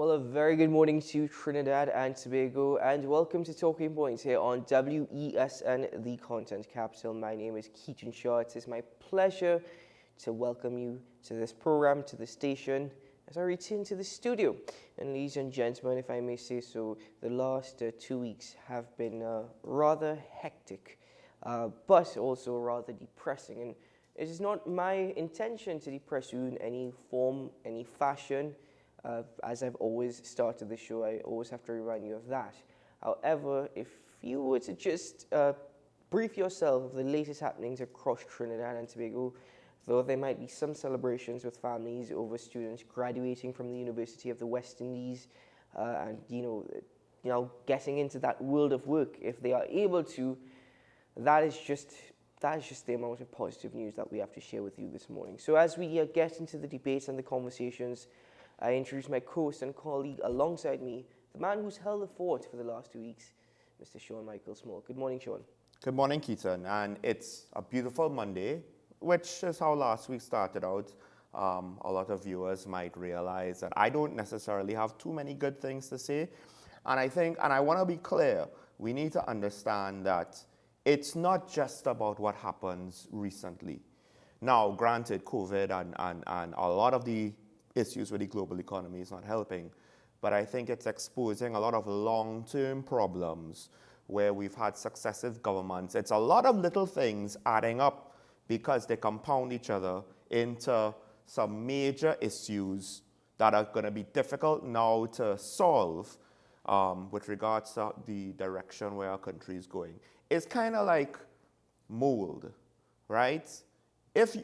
Well, a very good morning to Trinidad and Tobago, and welcome to Talking Points here on WESN, the content capital. My name is Keaton Shaw. It is my pleasure to welcome you to this program, to the station, as I return to the studio. And ladies and gentlemen, if I may say so, the last 2 weeks have been rather hectic, but also rather depressing. And it is not my intention to depress you in any form, any fashion. As I've always started the show, I always have to remind you of that. However, if you were to just brief yourself of the latest happenings across Trinidad and Tobago, though there might be some celebrations with families over students graduating from the University of the West Indies, and you know, getting into that world of work if they are able to, that is just the amount of positive news that we have to share with you this morning. So as we get into the debates and the conversations, I introduce my co-host and colleague alongside me, the man who's held the fort for the last 2 weeks, Mr. Sean Michael Small. Good morning, Sean. Good morning, Keaton. And it's a beautiful Monday, which is how last week started out. A lot of viewers might realize that I don't necessarily have too many good things to say. And I want to be clear, we need to understand that it's not just about what happens recently. Now, granted, COVID and a lot of the issues with the global economy is not helping, but I think it's exposing a lot of long-term problems where we've had successive governments. It's a lot of little things adding up because they compound each other into some major issues that are going to be difficult now to solve with regards to the direction where our country is going. It's kind of like mold, right? If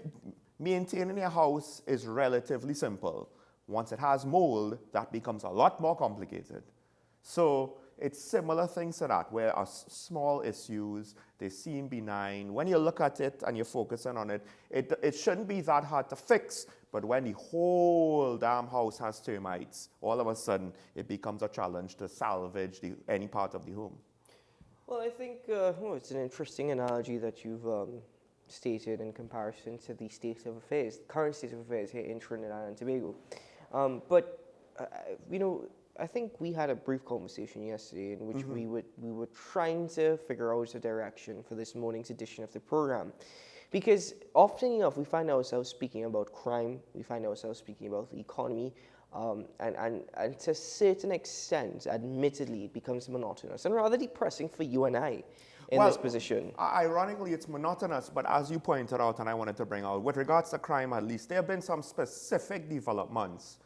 maintaining a house is relatively simple. Once it has mold, that becomes a lot more complicated. So it's similar things to that, where small issues, they seem benign. When you look at it and you're focusing on it, it shouldn't be that hard to fix. But when the whole damn house has termites, all of a sudden it becomes a challenge to salvage any part of the home. Well, I think it's an interesting analogy that you've stated in comparison to the state of affairs, the current state of affairs here in Trinidad and Tobago. I think we had a brief conversation yesterday in which we were trying to figure out a direction for this morning's edition of the program. Because often enough, we find ourselves speaking about crime, we find ourselves speaking about the economy, and to a certain extent, admittedly, it becomes monotonous and rather depressing for you and I in this position. Ironically, it's monotonous, but as you pointed out, and I wanted to bring out, with regards to crime at least, there have been some specific developments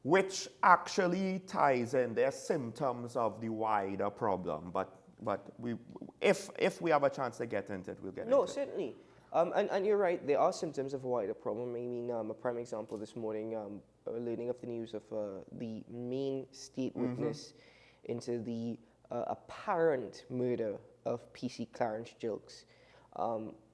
which actually ties in their symptoms of the wider problem. But if we have a chance to get into it, we'll get into it. No, certainly. And you're right, there are symptoms of a wider problem. I mean, a prime example this morning, learning of the news of the main state witness into the apparent murder of PC Clarence Gilks,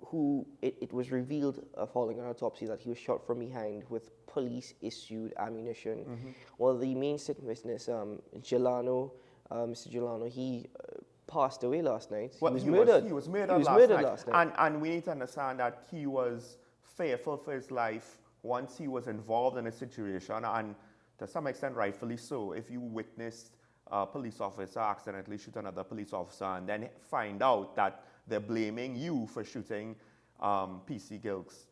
who it was revealed following an autopsy that he was shot from behind with police-issued ammunition. Well, the main state witness, Mr. Gelano, he passed away last night. Well, he was murdered last night. And we need to understand that he was fearful for his life once he was involved in a situation, and to some extent rightfully so. If you witnessed a police officer accidentally shoot another police officer and then find out that they're blaming you for shooting PC Gilks,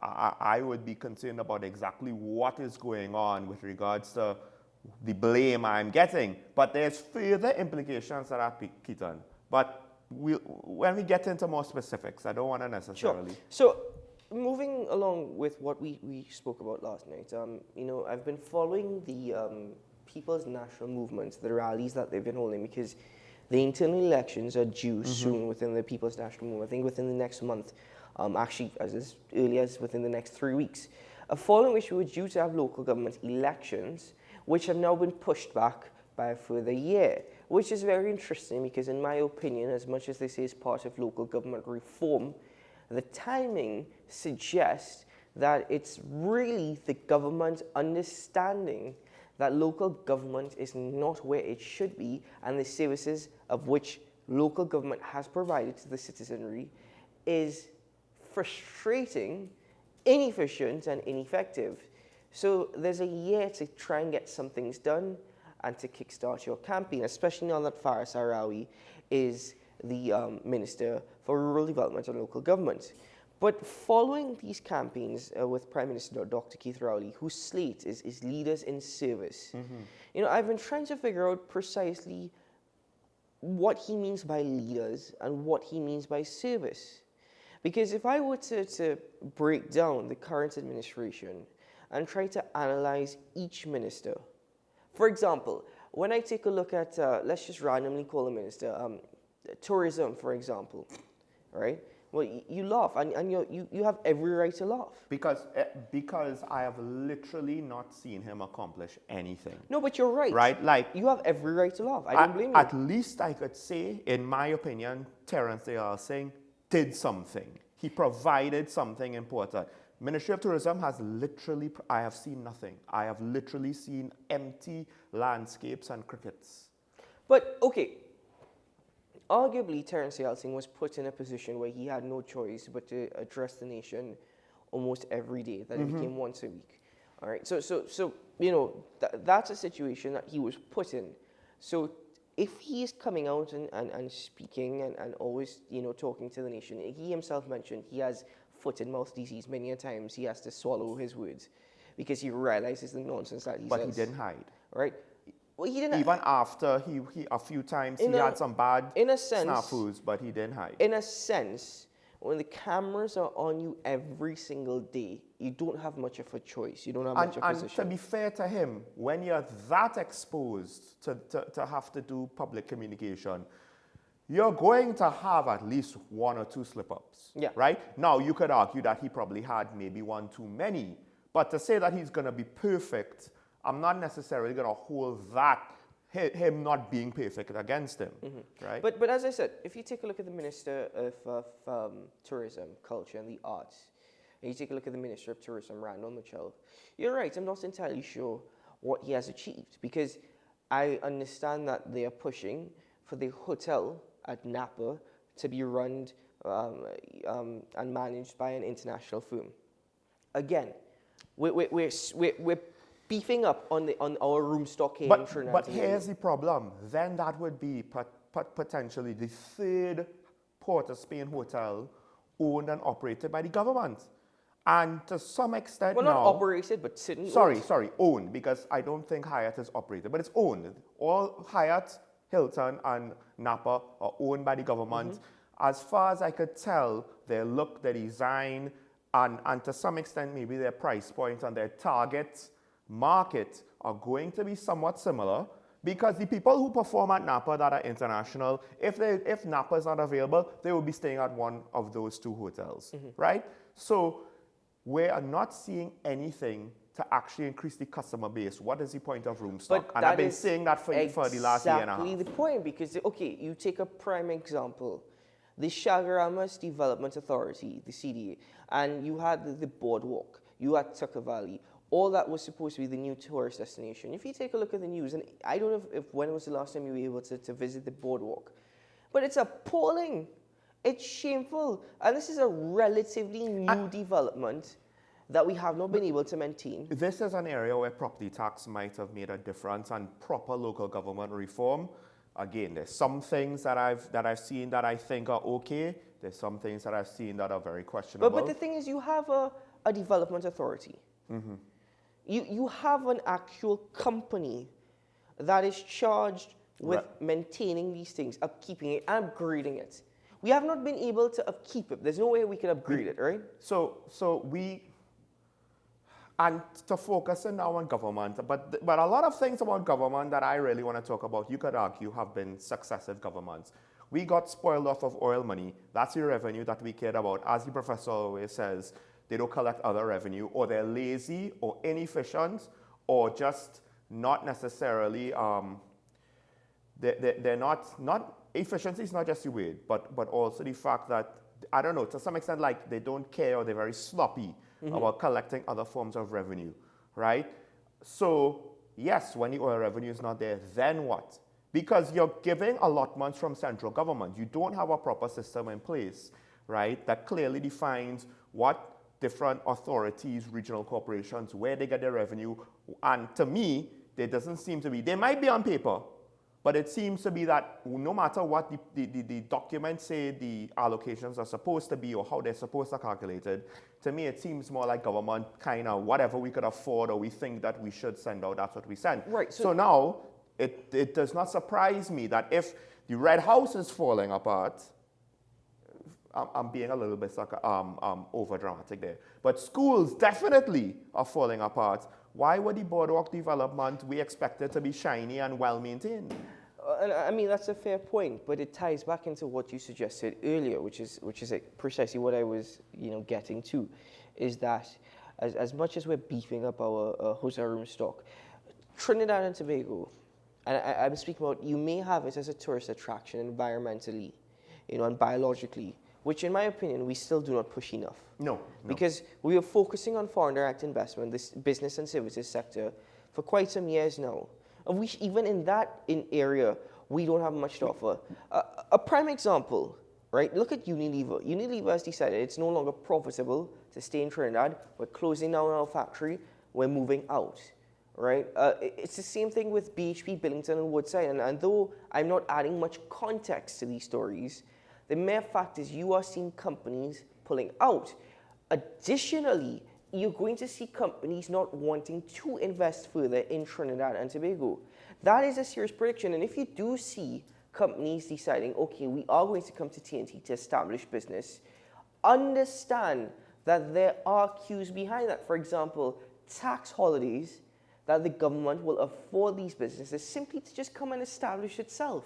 I would be concerned about exactly what is going on with regards to the blame I'm getting. But there's further implications to that, Keaton. But when we get into more specifics, I don't want to necessarily. Sure. So moving along with what we spoke about last night, I've been following the People's National Movement, the rallies that they've been holding, because the internal elections are due soon within the People's National Movement, I think within the next month, actually as early as within the next 3 weeks. Following which we were due to have local government elections, which have now been pushed back by a further year, which is very interesting because in my opinion, as much as this is part of local government reform, the timing suggests that it's really the government understanding that local government is not where it should be, and the services of which local government has provided to the citizenry is frustrating, inefficient, and ineffective. So there's a year to try and get some things done and to kickstart your campaign, especially now that Faris Arawi is the Minister for Rural Development and Local Government. But following these campaigns with Prime Minister Dr. Keith Rowley, whose slate is leaders in service, you know, I've been trying to figure out precisely what he means by leaders and what he means by service. Because if I were to break down the current administration and try to analyze each minister, for example, when I take a look at, let's just randomly call a minister, tourism, for example, right? Well, you laugh, and you have every right to laugh. Because I have literally not seen him accomplish anything. No, but you're right. Right? Like, you have every right to laugh. I don't blame you. At least I could say, in my opinion, Terence Dayal Singh did something. He provided something important. Ministry of Tourism has literally, I have seen nothing. I have literally seen empty landscapes and crickets. But, okay, arguably, Terence Dayal Singh was put in a position where he had no choice but to address the nation almost every day. That it became once a week. All right. So you know, that's a situation that he was put in. So if he is coming out and speaking and always, you know, talking to the nation, he himself mentioned he has foot and mouth disease many a times. He has to swallow his words because he realizes the nonsense that he says. But he didn't hide. Right. Well, he didn't. Even after he a few times he had some bad snafus, but he didn't hide. In a sense, when the cameras are on you every single day, you don't have much of a choice. You don't have much of a position. And to be fair to him, when you're that exposed to have to do public communication, you're going to have at least one or two slip-ups. Yeah. Right? Now, you could argue that he probably had maybe one too many. But to say that he's going to be perfect, I'm not necessarily going to hold that, him not being perfect against him, right? But as I said, if you take a look at the Minister of Tourism, Culture and the Arts, and you take a look at the Minister of Tourism, Randall Mitchell, you're right, I'm not entirely sure what he has achieved, because I understand that they are pushing for the hotel at Napa to be run and managed by an international firm. Again, we're beefing up on our room stock here in Trinidad. But here's the problem. Then that would be potentially the third Port of Spain hotel owned and operated by the government. And to some extent well, not operated, but sitting. Sorry, owned, because I don't think Hyatt is operated, but it's owned. All Hyatt, Hilton, and Napa are owned by the government. As far as I could tell, their look, their design, and to some extent maybe their price point and their target market are going to be somewhat similar, because the people who perform at Napa that are international, if Napa is not available, they will be staying at one of those two hotels, right? So we are not seeing anything to actually increase the customer base. What is the point of room stock? And I've been saying that for the last year and a half. Exactly the point, because, okay, you take a prime example, the Chaguaramas Development Authority, the CDA, and you had the boardwalk, you had Tucker Valley. All that was supposed to be the new tourist destination. If you take a look at the news, and I don't know if when was the last time you were able to visit the boardwalk, but it's appalling. It's shameful. And this is a relatively new development that we have not been able to maintain. This is an area where property tax might have made a difference, and proper local government reform. Again, there's some things that I've seen that I think are okay. There's some things that I've seen that are very questionable. But the thing is, you have a development authority. You have an actual company that is charged with maintaining these things, upkeeping it, upgrading it. We have not been able to upkeep it. There's no way we can upgrade it, right? And to focus in now on government, but a lot of things about government that I really want to talk about, you could argue, have been successive governments. We got spoiled off of oil money. That's the revenue that we cared about. As the professor always says, they don't collect other revenue, or they're lazy, or inefficient, or just not necessarily, they're not, efficiency is not just the word, but also the fact that, I don't know, to some extent, like, they don't care, or they're very sloppy about collecting other forms of revenue, right? So, yes, when the oil revenue is not there, then what? Because you're giving allotments from central government. You don't have a proper system in place, right, that clearly defines what different authorities, regional corporations, where they get their revenue. And to me, there doesn't seem to be, they might be on paper, but it seems to be that no matter what the documents say the allocations are supposed to be or how they're supposed to calculate it, to me it seems more like government kind of whatever we could afford or we think that we should send out, that's what we send. Right. So now, it does not surprise me that if the Red House is falling apart, I'm being a little bit over dramatic there. But schools definitely are falling apart. Why would the boardwalk development we expect it to be shiny and well maintained? I mean, that's a fair point, but it ties back into what you suggested earlier, which is precisely what I was, getting to, is that as much as we're beefing up our hotel room stock, Trinidad and Tobago, and I'm speaking about, you may have it as a tourist attraction environmentally, and biologically, which in my opinion, we still do not push enough. No. Because we are focusing on foreign direct investment, this business and services sector, for quite some years now. And even in that area, we don't have much to offer. A prime example, right? Look at Unilever. Unilever has decided it's no longer profitable to stay in Trinidad. We're closing down our factory. We're moving out, right? It's the same thing with BHP, Billington, and Woodside. And though I'm not adding much context to these stories, the mere fact is you are seeing companies pulling out. Additionally, you're going to see companies not wanting to invest further in Trinidad and Tobago. That is a serious prediction. And if you do see companies deciding, okay, we are going to come to TNT to establish business, understand that there are cues behind that. For example, tax holidays that the government will afford these businesses simply to just come and establish itself,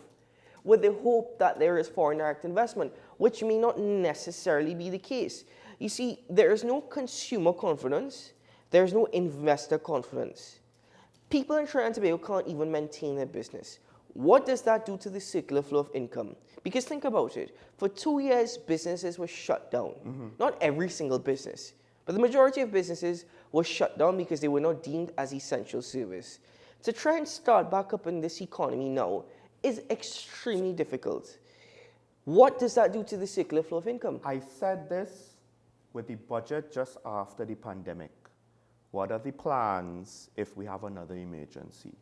with the hope that there is foreign direct investment, which may not necessarily be the case. You see, there is no consumer confidence, there is no investor confidence. People in Trinidad and Tobago can't even maintain their business. What does that do to the circular flow of income? Because think about it, for 2 years, businesses were shut down. Mm-hmm. Not every single business, but the majority of businesses were shut down because they were not deemed as essential service. To try and start back up in this economy now is extremely difficult. What does that do to the circular flow of income? I said this with the budget just after the pandemic. What are the plans if we have another emergency?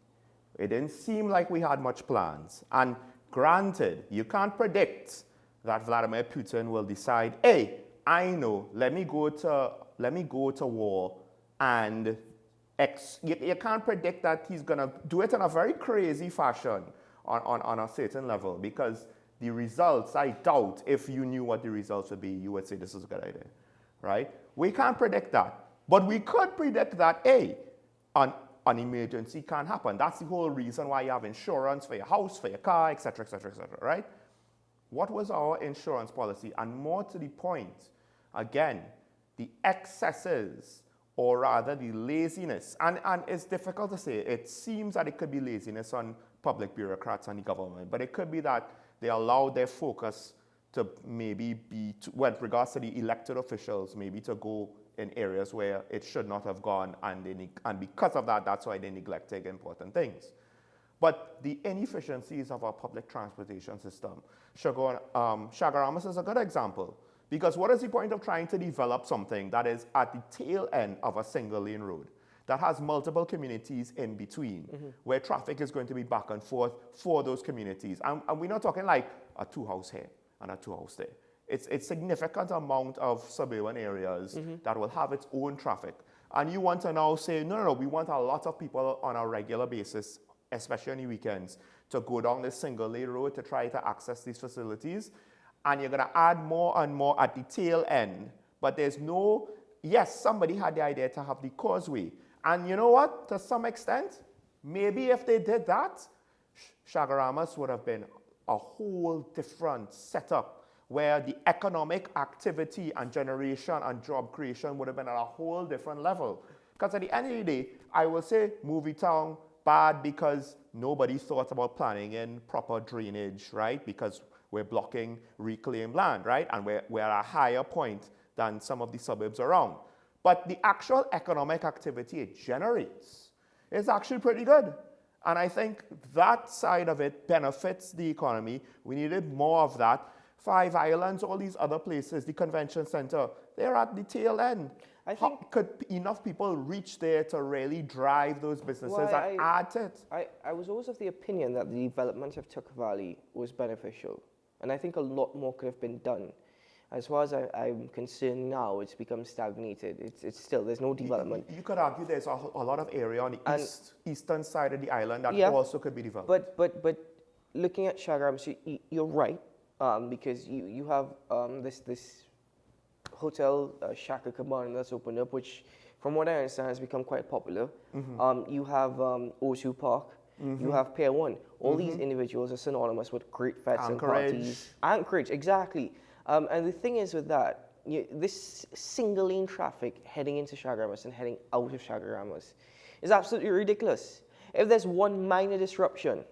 It didn't seem like we had much plans. And granted, you can't predict that Vladimir Putin will decide, hey, I know, let me go to war, and you can't predict that he's gonna do it in a very crazy fashion on a certain level, because the results, I doubt if you knew what the results would be, you would say this is a good idea, right? We can't predict that, but we could predict that, an emergency can happen. That's the whole reason why you have insurance for your house, for your car, etc., right? What was our insurance policy? And more to the point, again, the excesses, or rather the laziness, and it's difficult to say. It seems that it could be laziness on public bureaucrats and the government, but it could be that they allow their focus to maybe be, with regards to the elected officials, maybe to go in areas where it should not have gone, and because of that, that's why they neglected important things. But the inefficiencies of our public transportation system, Shagaramas is a good example, because what is the point of trying to develop something that is at the tail end of a single lane road, that has multiple communities in between, where traffic is going to be back and forth for those communities? And we're not talking like a 2-house here and a 2-house there. It's significant amount of suburban areas that will have its own traffic. And you want to now say, no, we want a lot of people on a regular basis, especially on the weekends, to go down this single lane road to try to access these facilities. And you're going to add more and more at the tail end. But there's no, yes, somebody had the idea to have the causeway. And you know what? To some extent, maybe if they did that, Shagaramas would have been a whole different setup, where the economic activity and generation and job creation would have been at a whole different level. Because at the end of the day, I will say movie town, bad because nobody thought about planning in proper drainage, right? Because we're blocking reclaimed land, right? And we're at a higher point than some of the suburbs around. But the actual economic activity it generates is actually pretty good. And I think that side of it benefits the economy. We needed more of that. Five Islands, all these other places, the convention center, they're at the tail end. I think Could enough people reach there to really drive those businesses and add to it? I was always of the opinion that the development of Tucker Valley was beneficial. And I think a lot more could have been done. As far as I'm concerned now, it's become stagnated. It's still, there's no development. You could argue there's a lot of area on the eastern side of the island that also could be developed. But looking at Chaguaramas, you're right, because you have this hotel, Shaka Cabana, that's opened up, which from what I understand has become quite popular. You have O2 Park, you have Pier 1. All these individuals are synonymous with great fetes and parties. Anchorage, exactly. And the thing is with that, this single lane traffic heading into Chaguaramas and heading out of Chaguaramas is absolutely ridiculous. If there's one minor disruption,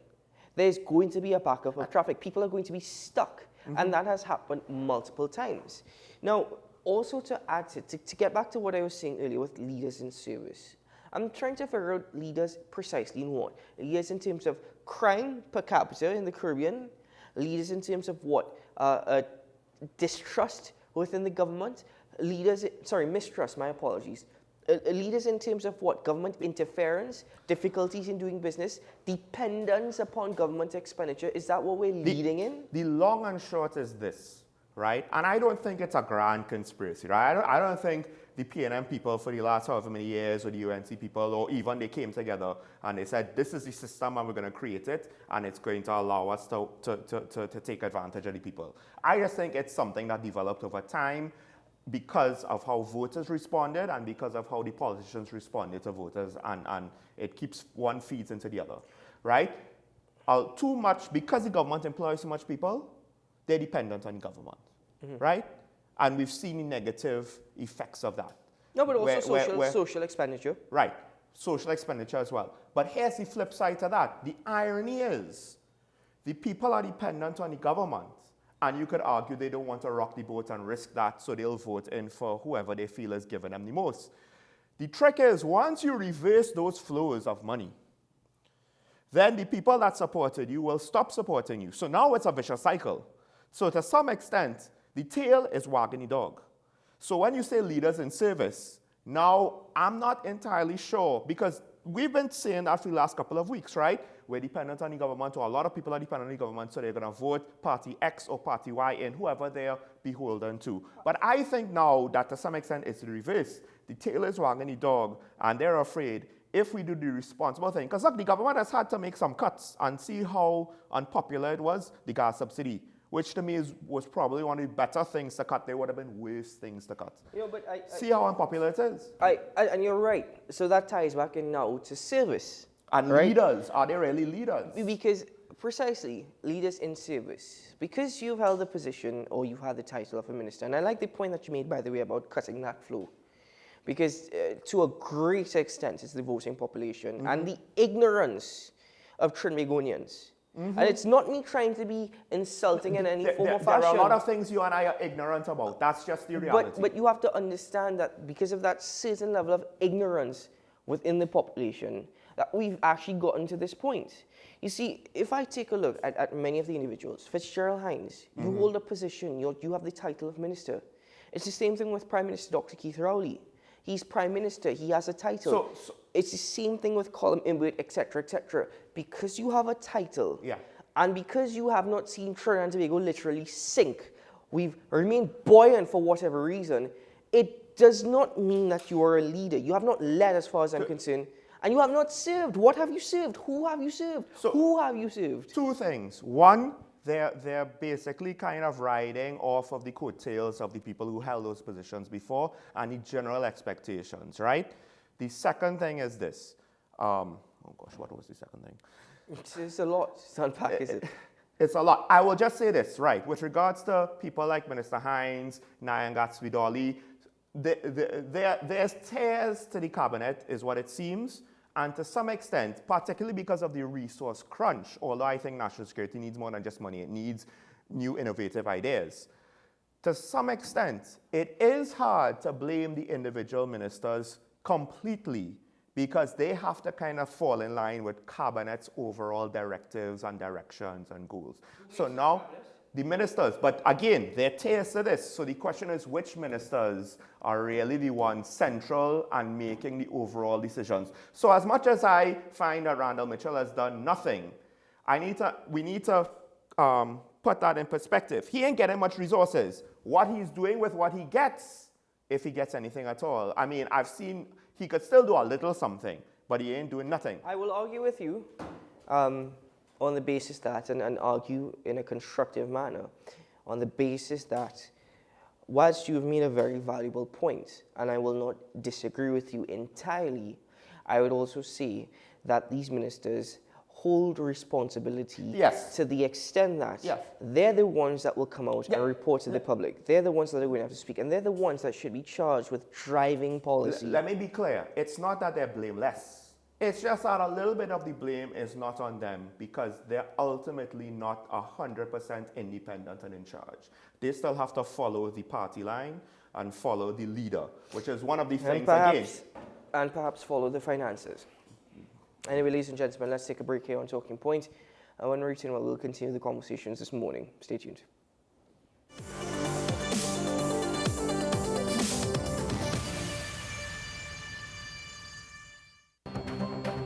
there's going to be a backup of traffic. People are going to be stuck. And that has happened multiple times. Now, also to add to get back to what I was saying earlier with leaders in service, I'm trying to figure out leaders precisely in what? Leaders in terms of crime per capita in the Caribbean, leaders in terms of what? Distrust within the government, mistrust, my apologies. Leaders in terms of what? Government interference, difficulties in doing business, dependence upon government expenditure. Is that what we're leading in? The long and short is this, right? And I don't think it's a grand conspiracy, right? I don't think the PNM people for the last however many years, or the UNC people, or even they came together and they said, this is the system and we're going to create it, and it's going to allow us to take advantage of the people. I just think it's something that developed over time because of how voters responded and because of how the politicians responded to voters, and it keeps one feeds into the other, right? Too much, because the government employs so much people, they're dependent on government, right? And we've seen the negative effects of that. No, but also social expenditure. Right, social expenditure as well. But here's the flip side to that. The irony is, the people are dependent on the government, and you could argue they don't want to rock the boat and risk that, so they'll vote in for whoever they feel is giving them the most. The trick is, once you reverse those flows of money, then the people that supported you will stop supporting you. So now it's a vicious cycle. So to some extent, the tail is wagging the dog. So when you say leaders in service, now I'm not entirely sure, because we've been saying that for the last couple of weeks, right? We're dependent on the government, or a lot of people are dependent on the government, so they're going to vote party X or party Y in, whoever they're beholden to. But I think now that to some extent it's the reverse. The tail is wagging the dog, and they're afraid if we do the responsible thing. Because look, the government has had to make some cuts, and see how unpopular it was, the gas subsidy, which to me was probably one of the better things to cut. There would have been worse things to cut. See how unpopular it is. And you're right. So that ties back in now to service. And right? Leaders, are they really leaders? Because, precisely, leaders in service. Because you've held the position, or you've had the title of a minister, and I like the point that you made, by the way, about cutting that flow. Because to a great extent, it's the voting population and the ignorance of Trinbagonians. And it's not me trying to be insulting in any form or fashion. There are a lot of things you and I are ignorant about. That's just the reality. But you have to understand that because of that certain level of ignorance within the population, that we've actually gotten to this point. You see, if I take a look at many of the individuals, Fitzgerald Hines, you hold a position, you have the title of minister. It's the same thing with Prime Minister Dr. Keith Rowley. He's Prime Minister, he has a title. So it's the same thing with Colin Imbert, etc., etc. Because you have a title, and because you have not seen Trinidad and Tobago literally sink, we've remained buoyant for whatever reason, it does not mean that you are a leader. You have not led, as far as I'm concerned, and you have not served. What have you served? Who have you served? Who have you served? Two things. One, they're basically kind of riding off of the coattails of the people who held those positions before and the general expectations, right? The second thing is this. Oh gosh, what was the second thing? It's a lot to unpack, is it? It's a lot. I will just say this, right? With regards to people like Minister Hines, Nyan Gatsby-Dolly, there's tears to the cabinet, is what it seems. And to some extent, particularly because of the resource crunch, although I think national security needs more than just money, it needs new innovative ideas. To some extent, it is hard to blame the individual ministers completely, because they have to kind of fall in line with cabinet's overall directives and directions and goals. So now, the ministers. But again, they're tiers to this. So the question is, which ministers are really the ones central and making the overall decisions? So as much as I find that Randall Mitchell has done nothing, we need to put that in perspective. He ain't getting much resources. What he's doing with what he gets, if he gets anything at all. I mean, I've seen he could still do a little something, but he ain't doing nothing. I will argue with you on the basis that, and argue in a constructive manner, on the basis that whilst you have made a very valuable point, and I will not disagree with you entirely, I would also say that these ministers hold responsibility to the extent that they're the ones that will come out and report to the public. They're the ones that are going to have to speak, and they're the ones that should be charged with driving policy. Let me be clear. It's not that they're blameless. It's just that a little bit of the blame is not on them because they're ultimately not 100% independent and in charge. They still have to follow the party line and follow the leader, which is one of the things and perhaps follow the finances. Anyway, ladies and gentlemen, let's take a break here on Talking Point. And when we return, we'll continue the conversations this morning. Stay tuned.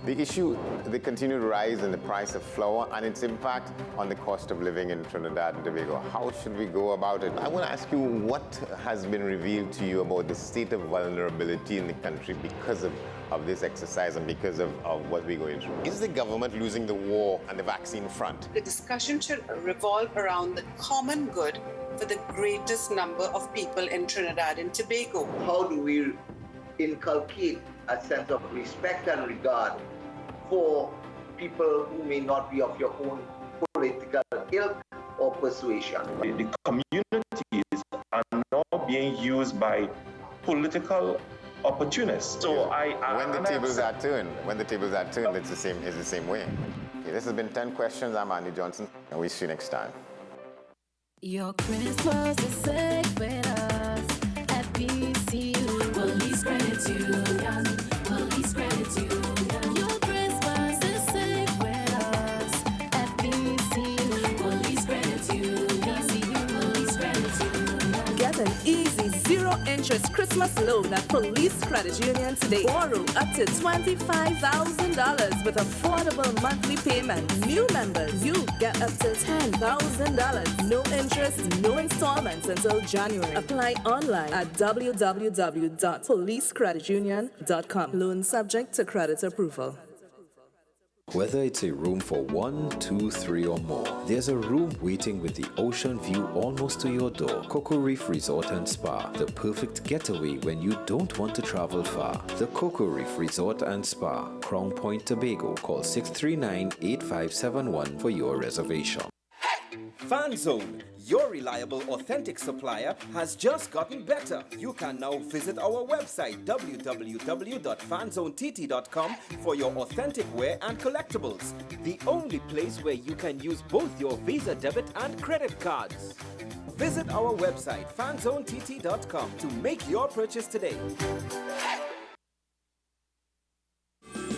The issue, the continued rise in the price of flour and its impact on the cost of living in Trinidad and Tobago. How should we go about it? I want to ask you what has been revealed to you about the state of vulnerability in the country because of this exercise and because of what we're going through. Is the government losing the war on the vaccine front? The discussion should revolve around the common good for the greatest number of people in Trinidad and Tobago. How do we inculcate a sense of respect and regard for people who may not be of your own political ilk or persuasion? The communities are now being used by political opportunists. So when the tables are turned, it's the same way. Okay, this has been 10 questions. I'm Andy Johnson, and we'll see you next time. Your Christmas is safe with us at PCU. Police Credit Union. Police Credit Union. Your Christmas is safe with us at PCU. Police Credit Union. Police Credit Union. Get an easy zero-interest Christmas loan at Police Credit Union today. Borrow up to $25,000 with affordable monthly payments. New members, you get up to $10,000. No interest, no installments until January. Apply online at www.policecreditunion.com. Loan subject to credit approval. Whether it's a room for 1, 2, 3 or more, there's a room waiting with the ocean view almost to your door. Cocoa Reef Resort and Spa, the perfect getaway when you don't want to travel far. The Cocoa Reef Resort and Spa, Crown Point, Tobago. Call 639-8571 for your reservation. FanZone, your reliable, authentic supplier, has just gotten better. You can now visit our website www.fanzonett.com for your authentic wear and collectibles. The only place where you can use both your Visa debit and credit cards. Visit our website fanzonett.com to make your purchase today.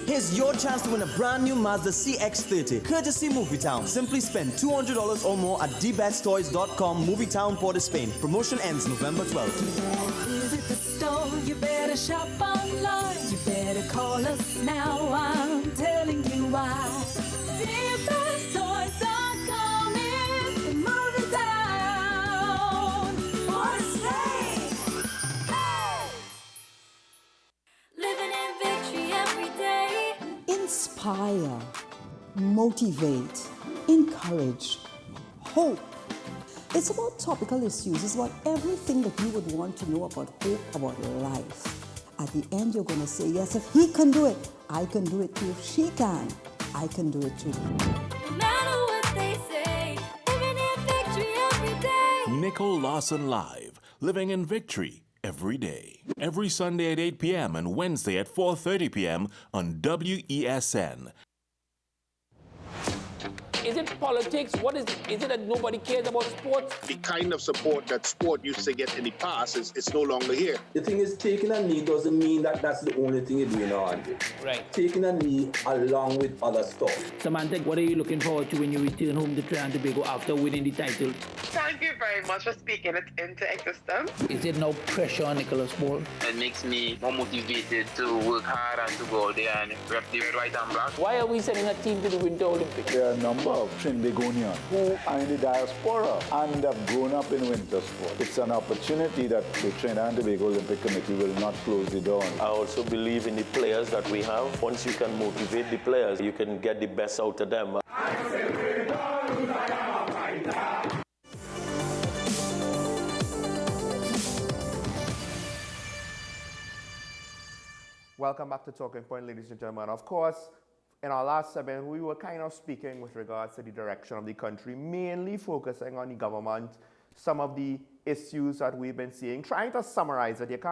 Here's your chance to win a brand new Mazda CX-30, courtesy Movietown. Simply spend $200 or more at dbetstoys.com, Movietown, Port of Spain. Promotion ends November 12th. Visit the store, you better shop online. You better call us now, I'm telling you why. dbetstoys.com is Movietown, Port of Spain. Hey! Living in victory every day. Inspire, motivate, encourage, hope. It's about topical issues. It's about everything that you would want to know about hope, about life. At the end, you're going to say, yes, if he can do it, I can do it too. If she can, I can do it too. No matter what they say, living in victory every day. Nicole Lawson Live, living in victory every day. Every Sunday at 8 p.m. and Wednesday at 4:30 p.m. on WESN. Is it politics? What is it? Is it that nobody cares about sports? The kind of support that sport used to get in the past is no longer here. The thing is, taking a knee doesn't mean that that's the only thing you're doing now, Andre. Right. Taking a knee along with other stuff. Samantha, what are you looking forward to when you return home to Trinidad and Tobago after winning the title? Thank you very much for speaking it into existence. Is there no pressure on Nicholas Paul? It makes me more motivated to work hard and to go out there and rep the white and black. Why are we sending a team to the Winter Olympics? There are a number of Trinbagonians who are in the diaspora and have grown up in winter sport. It's an opportunity that the Trinidad and Tobago Olympic Committee will not close the door on. I also believe in the players that we have. Once you can motivate the players, you can get the best out of them. Welcome back to Talking Point, ladies and gentlemen. Of course, in our last segment, we were kind of speaking with regards to the direction of the country, mainly focusing on the government, some of the issues that we've been seeing, trying to summarize it.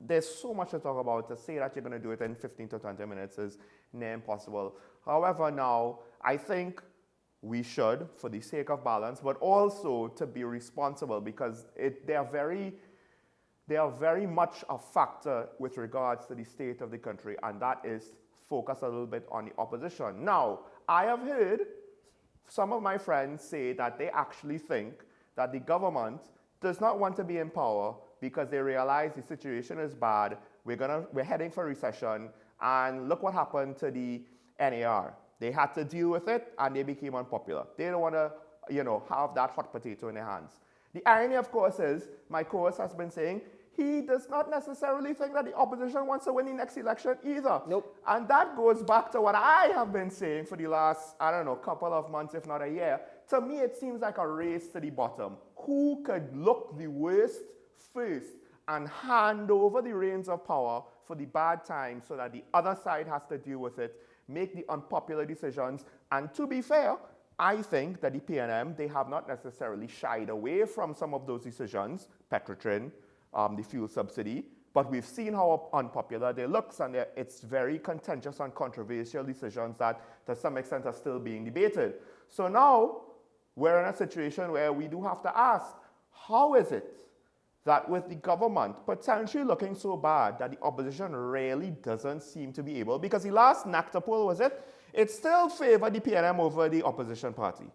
There's so much to talk about. To say that you're going to do it in 15 to 20 minutes is near impossible. However, now, I think we should, for the sake of balance, but also to be responsible, because they are very much a factor with regards to the state of the country, and that is focus a little bit on the opposition. Now, I have heard some of my friends say that they actually think that the government does not want to be in power because they realize the situation is bad, we're heading for recession, and look what happened to the NAR. They had to deal with it, and they became unpopular. They don't want to, have that hot potato in their hands. The irony, of course, is my co-host has been saying he does not necessarily think that the opposition wants to win the next election either. Nope. And that goes back to what I have been saying for the last, couple of months, if not a year. To me, it seems like a race to the bottom. Who could look the worst first and hand over the reins of power for the bad times so that the other side has to deal with it, make the unpopular decisions. And to be fair, I think that the PNM, they have not necessarily shied away from some of those decisions, Petrotrin, the fuel subsidy, but we've seen how unpopular they look, and it's very contentious and controversial decisions that to some extent are still being debated. So now we're in a situation where we do have to ask, how is it that with the government potentially looking so bad that the opposition really doesn't seem to be able, because the last NACTA poll, it still favored the PNM over the opposition party.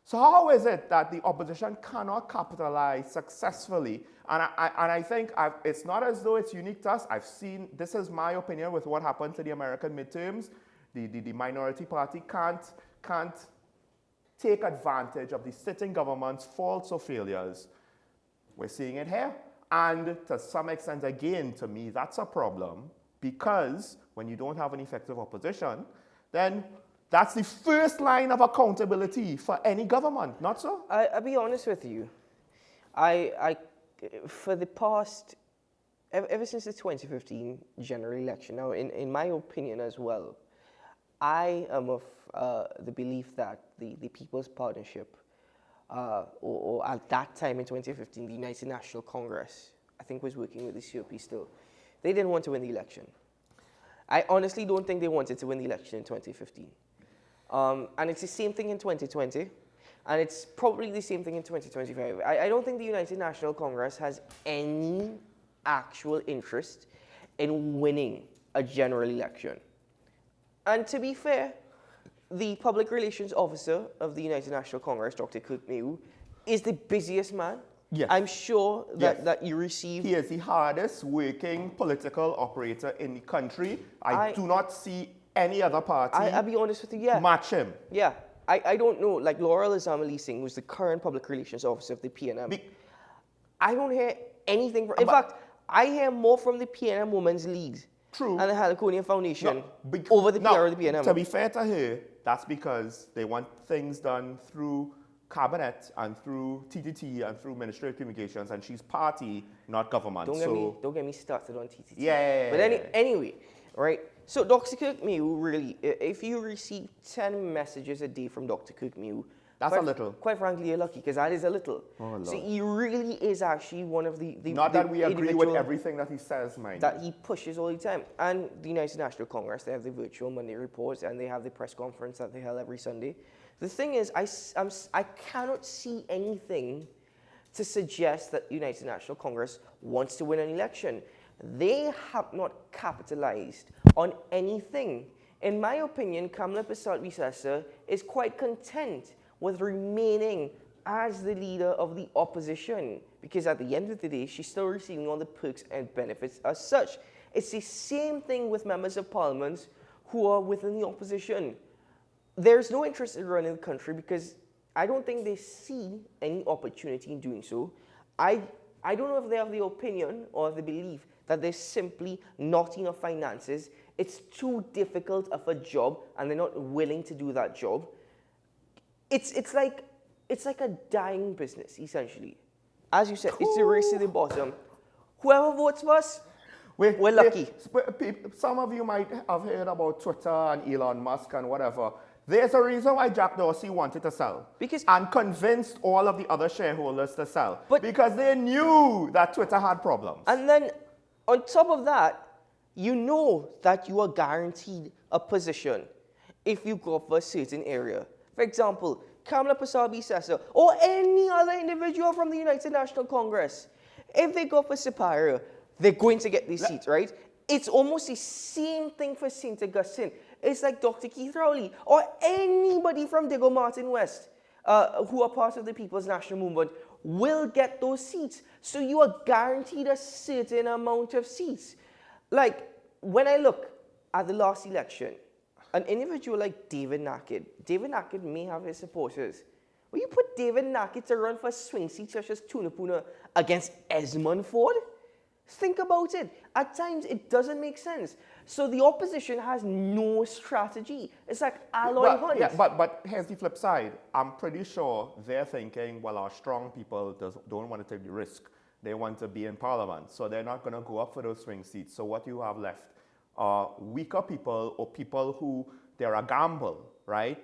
So how is it that the opposition cannot capitalize successfully? And I think it's not as though it's unique to us. I've seen, this is my opinion with what happened to the American midterms. The minority party can't take advantage of the sitting government's faults or failures. We're seeing it here. And to some extent, again, to me, that's a problem, because when you don't have an effective opposition, then that's the first line of accountability for any government, not so? I'll be honest with you. For the past, ever since the 2015 general election, now in my opinion as well, I am of the belief that the People's Partnership, or at that time in 2015, the United National Congress, I think was working with the COP still, they didn't want to win the election. I honestly don't think they wanted to win the election in 2015. And it's the same thing in 2020, and it's probably the same thing in 2025. I don't think the United National Congress has any actual interest in winning a general election. And to be fair, the Public Relations Officer of the United National Congress, Dr. Kirk Mew, is the busiest man. Yes. I'm sure that you receive... He is the hardest working political operator in the country. I do not see any other party I'll be honest with you, yeah. match him. Yeah. I don't know, like Laura Lazama Singh, who's the current Public Relations Officer of the PNM. I don't hear anything from... In fact, I hear more from the PNM Women's League and the Haliconian Foundation over the PR of the PNM. To be fair to her, that's because they want things done through Cabinet and through TTT and through Ministry of Communications, and she's party, not government. Don't get me started on TTT. Yeah. But anyway, right? So Dr. Kirk Mew, really, if you receive 10 messages a day from Dr. Kirk Mew, That's a little. Quite frankly, you're lucky because that is a little. Oh, so Lord. he really is actually one of the Not that we agree with individual everything that he says, mind that you. he pushes all the time. And the United National Congress, they have the virtual Monday reports and they have the press conference that they held every Sunday. The thing is, I cannot see anything to suggest that the United National Congress wants to win an election. They have not capitalized on anything. In my opinion, Kamala Persad-Bissessar is quite content with remaining as the leader of the opposition because at the end of the day, she's still receiving all the perks and benefits as such. It's the same thing with members of parliament who are within the opposition. There's no interest in running the country because I don't think they see any opportunity in doing so. I don't know if they have the opinion or the belief that there's simply not enough finances. It's too difficult of a job and they're not willing to do that job. It's like a dying business, essentially. As you said, it's the race to the bottom. Whoever votes for us, we're lucky. Some of you might have heard about Twitter and Elon Musk and whatever. There's a reason why Jack Dorsey wanted to sell. And convinced all of the other shareholders to sell. Because they knew that Twitter had problems. And then, on top of that, you know that you are guaranteed a position if you go for a certain area. For example, Kamala Persad-Bissessar or any other individual from the United National Congress, if they go for Superior, they're going to get these seats, right? It's almost the same thing for St. Augustine. It's like Dr. Keith Rowley or anybody from Diggle Martin West who are part of the People's National Movement will get those seats. So you are guaranteed a certain amount of seats. Like, when I look at the last election, an individual like David Nackett may have his supporters. Will you put David Nackett to run for a swing seat such as Tunapuna against Esmond Ford? Think about it. At times, it doesn't make sense. So the opposition has no strategy. It's like Aloy Hunt. Yeah, but here's the flip side. I'm pretty sure they're thinking, well, our strong people don't want to take the risk. They want to be in parliament. So they're not going to go up for those swing seats. So what you have left are weaker people or people who they're a gamble, right?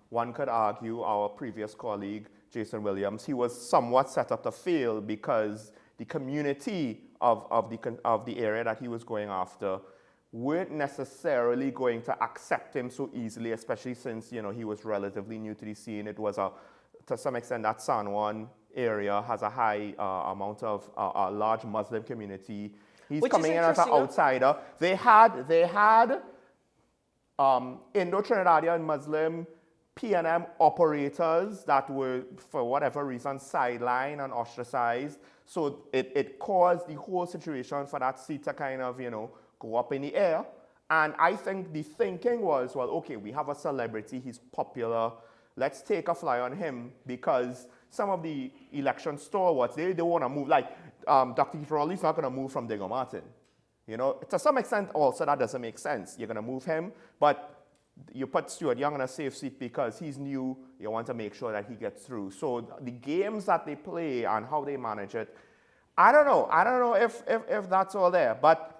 One could argue our previous colleague, Jason Williams, he was somewhat set up to fail because the community of the area that he was going after weren't necessarily going to accept him so easily, especially since, you know, he was relatively new to the scene. It was to some extent that San Juan area has a high amount of a large Muslim community. He's coming in as an outsider. They had Indo-Trinidadian Muslim P&M operators that were, for whatever reason, sidelined and ostracized. So it caused the whole situation for that seat to kind of, you know, go up in the air. And I think the thinking was, well, okay, we have a celebrity, he's popular, let's take a fly on him because some of the election stalwarts, they want to move, like Dr. Rowley's not going to move from Diggle Martin. You know, to some extent also that doesn't make sense. You're going to move him, but you put Stuart Young in a safe seat because he's new, you want to make sure that he gets through. So the games that they play and how they manage it, I don't know if that's all there, but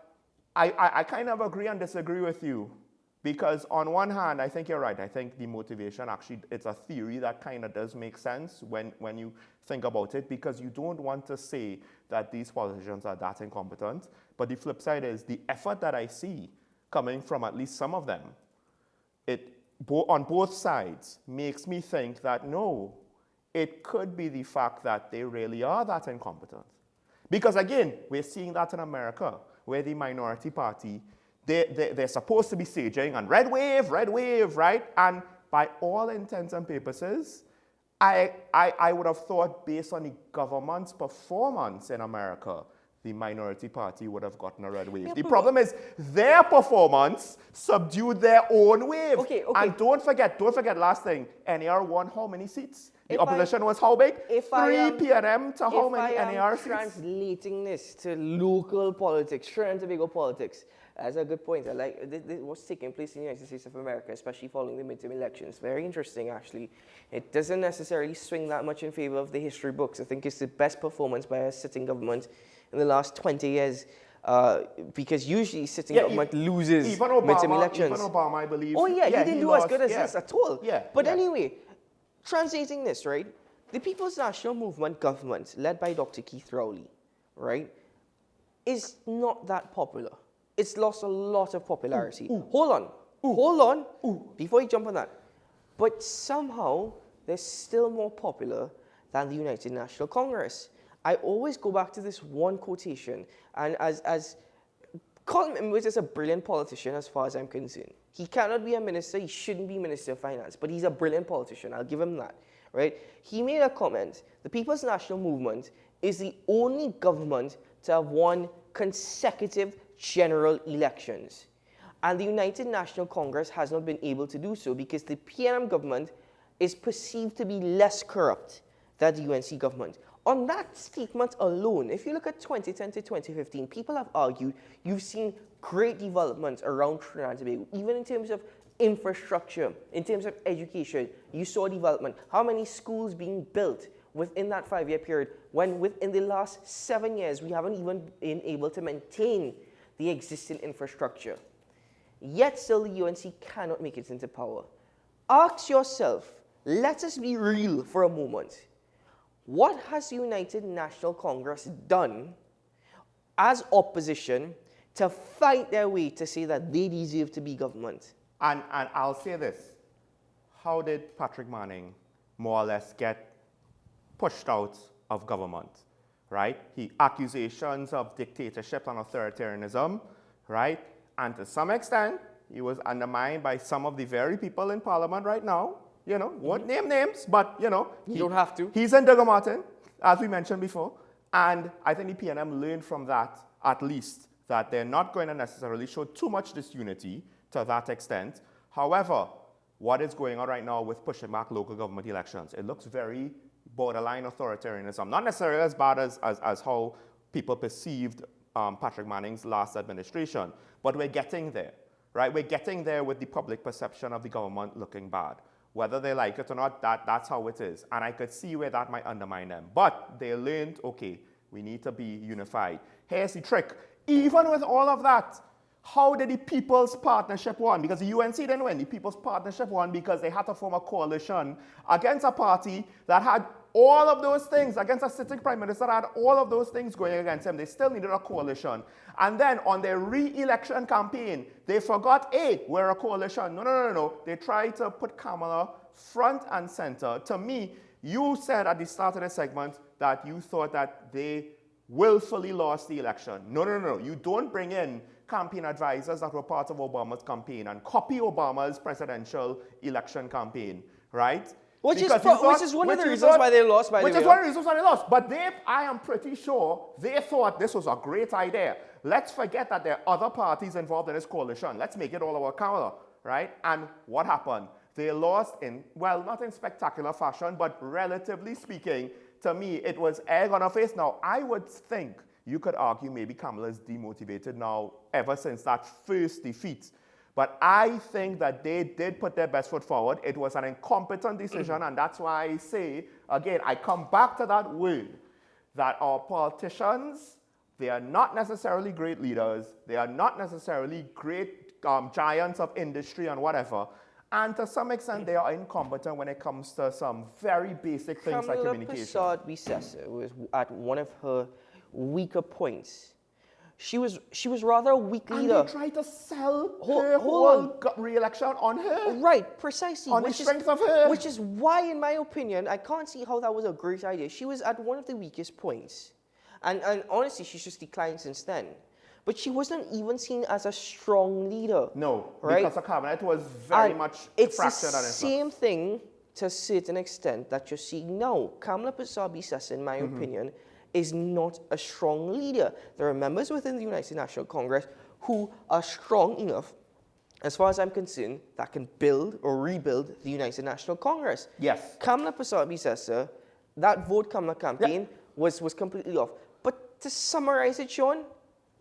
I kind of agree and disagree with you because on one hand, I think you're right. I think the motivation actually, it's a theory that kind of does make sense when you think about it because you don't want to say that these politicians are that incompetent. But the flip side is the effort that I see coming from at least some of them, on both sides makes me think that no, it could be the fact that they really are that incompetent. Because again, we're seeing that in America, where the minority party, they're supposed to be saging and red wave, right? And by all intents and purposes, I would have thought based on the government's performance in America, the minority party would have gotten a red wave. The problem is their performance subdued their own wave. Okay. And don't forget, last thing, NAR won how many seats? The opposition was how big? 3 PNM to how many NAR seats? Translating this to local politics, Trinidad and Tobago politics, that's a good point. I like what's taking place in the United States of America, especially following the midterm elections. Very interesting, actually. It doesn't necessarily swing that much in favor of the history books. I think it's the best performance by a sitting government in the last 20 years, because usually sitting government loses midterm elections. Even Obama, I believe. Oh yeah, he didn't do as good as this at all. Yeah. But anyway, translating this, right? The People's National Movement government, led by Dr. Keith Rowley, right, is not that popular. It's lost a lot of popularity. Hold on, before you jump on that. But somehow, they're still more popular than the United National Congress. I always go back to this one quotation, and as Colin Imbers is a brilliant politician as far as I'm concerned. He cannot be a minister, he shouldn't be Minister of Finance, but he's a brilliant politician, I'll give him that, right? He made a comment, the People's National Movement is the only government to have won consecutive general elections. And the United National Congress has not been able to do so because the PNM government is perceived to be less corrupt than the UNC government. On that statement alone, if you look at 2010 to 2015, people have argued you've seen great developments around Trinidad and Tobago, even in terms of infrastructure, in terms of education. You saw development. How many schools being built within that 5-year period when within the last 7 years we haven't even been able to maintain the existing infrastructure. Yet still the UNC cannot make it into power. Ask yourself, let us be real for a moment. What has the United National Congress done as opposition to fight their way to say that they deserve to be government? And I'll say this. How did Patrick Manning more or less get pushed out of government, right? Accusations of dictatorship and authoritarianism, right? And to some extent, he was undermined by some of the very people in Parliament right now. You know, won't name names, but, you know. You don't have to. He's in Digger Martin, as we mentioned before. And I think the PNM learned from that, at least, that they're not going to necessarily show too much disunity to that extent. However, what is going on right now with pushing back local government elections, it looks very borderline authoritarianism. Not necessarily as bad as how people perceived Patrick Manning's last administration, but we're getting there, right? We're getting there with the public perception of the government looking bad. Whether they like it or not, that's how it is. And I could see where that might undermine them. But they learned, okay, we need to be unified. Here's the trick. Even with all of that, how did the People's Partnership win? Because the UNC didn't win. The People's Partnership won because they had to form a coalition against a party that had all of those things, against a sitting prime minister that had all of those things going against them. They still needed a coalition. And then on their re-election campaign, they forgot, hey, we're a coalition. No. They tried to put Kamala front and center. To me, you said at the start of the segment that you thought that they willfully lost the election. No. You don't bring in campaign advisors that were part of Obama's campaign and copy Obama's presidential election campaign, right? Which is one of the reasons why they lost, by the way. Which is one of the reasons why they lost. But I am pretty sure they thought this was a great idea. Let's forget that there are other parties involved in this coalition. Let's make it all about Kamala, right? And what happened? They lost in, well, not in spectacular fashion, but relatively speaking, to me, it was egg on her face. Now, I would think you could argue maybe Kamala's demotivated now ever since that first defeat. But I think that they did put their best foot forward. It was an incompetent decision, and that's why I say, again, I come back to that word, that our politicians, they are not necessarily great leaders. They are not necessarily great giants of industry and whatever. And to some extent, they are incompetent when it comes to some very basic things like communication. Kamala Prasad was at one of her weaker points. She was rather a weak leader. And they tried to sell her whole re-election on her. Right, precisely. On the strength of her. Which is why, in my opinion, I can't see how that was a great idea. She was at one of the weakest points. And honestly, she's just declined since then. But she wasn't even seen as a strong leader. No, right? Because the cabinet was very much it's fractured. It's the same thing to a certain extent that you're seeing now. Kamala Prasad, in my opinion, is not a strong leader. There are members within the United National Congress who are strong enough, as far as I'm concerned, that can build or rebuild the United National Congress. Yes. Kamala Prasad, that Vote Kamala campaign was completely off. But to summarize it, Sean,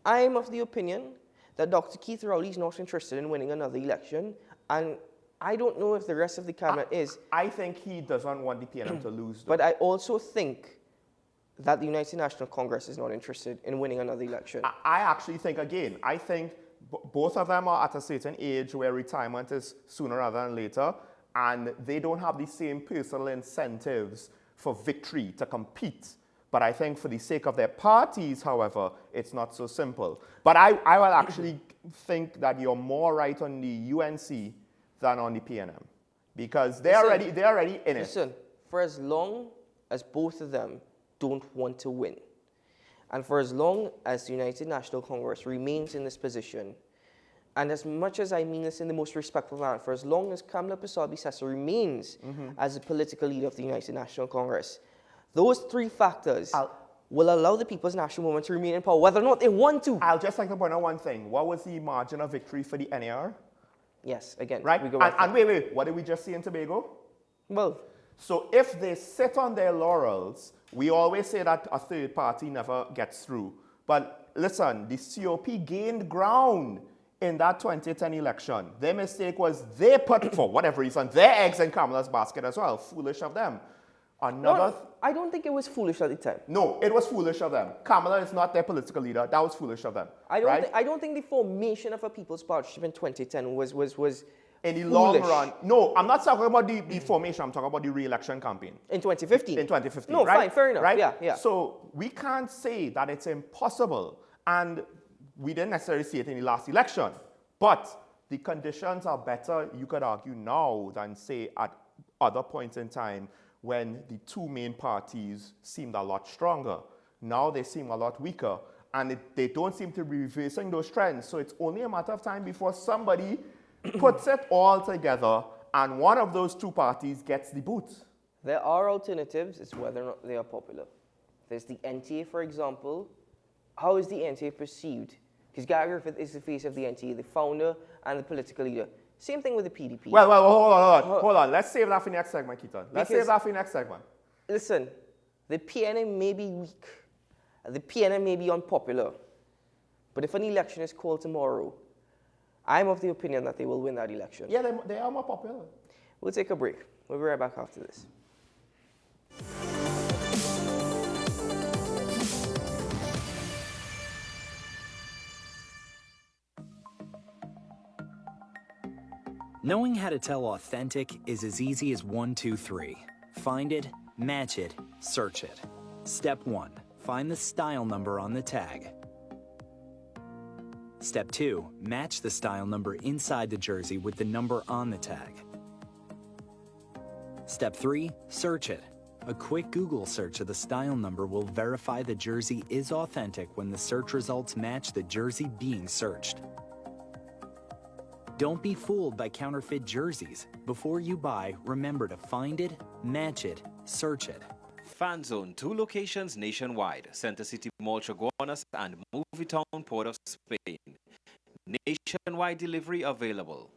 I'm of the opinion that Dr. Keith Rowley is not interested in winning another election, and I don't know if the rest of the cabinet is. I think he doesn't want the PNM to lose. But I also think that the United National Congress is not interested in winning another election. I actually think, again, both of them are at a certain age where retirement is sooner rather than later. and they don't have the same personal incentives for victory to compete. But I think for the sake of their parties, however, it's not so simple. But I will actually think that you're more right on the UNC than on the PNM, because they're already in it. Listen, for as long as both of them don't want to win, and for as long as the United National Congress remains in this position, and as much as I mean this in the most respectful manner, for as long as Kamala Persad-Bissessar remains as the political leader of the United National Congress, those three factors will allow the People's National Movement to remain in power, whether or not they want to. I'll just like to point out one thing. What was the margin of victory for the NAR? Yes, again, right? we go And wait, what did we just see in Tobago? Well, so if they sit on their laurels, we always say that a third party never gets through. But listen, the COP gained ground in that 2010 election. Their mistake was they put, for whatever reason, their eggs in Kamala's basket as well. Foolish of them. I don't think it was foolish at the time. No, it was foolish of them. Kamala is not their political leader. That was foolish of them. I don't think the formation of a People's Partnership in 2010 was in the foolish. long run. No, I'm not talking about the formation. I'm talking about the re-election campaign. In 2015? In 2015, no, right? Fine, fair enough. Right? Yeah. So we can't say that it's impossible. And we didn't necessarily see it in the last election. But the conditions are better, you could argue, now than, say, at other points in time when the two main parties seemed a lot stronger. Now they seem a lot weaker, and they don't seem to be reversing those trends. So it's only a matter of time before somebody puts it all together, and one of those two parties gets the boot. There are alternatives. It's whether or not they are popular. There's the NTA, for example. How is the NTA perceived? Because Gary Griffith is the face of the NTA, the founder and the political leader. Same thing with the PDP. Well, hold on. Let's save that for next segment, Keaton. Let's save that for next segment. Listen, the PNM may be weak. The PNM may be unpopular. But if an election is called tomorrow, I'm of the opinion that they will win that election. Yeah, they are more popular. We'll take a break. We'll be right back after this. Knowing how to tell authentic is as easy as 1, 2, 3. Find it, match it, search it. Step 1. Find the style number on the tag. Step 2. Match the style number inside the jersey with the number on the tag. Step 3. Search it. A quick Google search of the style number will verify the jersey is authentic when the search results match the jersey being searched. Don't be fooled by counterfeit jerseys. Before you buy, remember to find it, match it, search it. Fan Zone, 2 locations nationwide. Center City Mall, Chaguanas, and Movie Town, Port of Spain. Nationwide delivery available.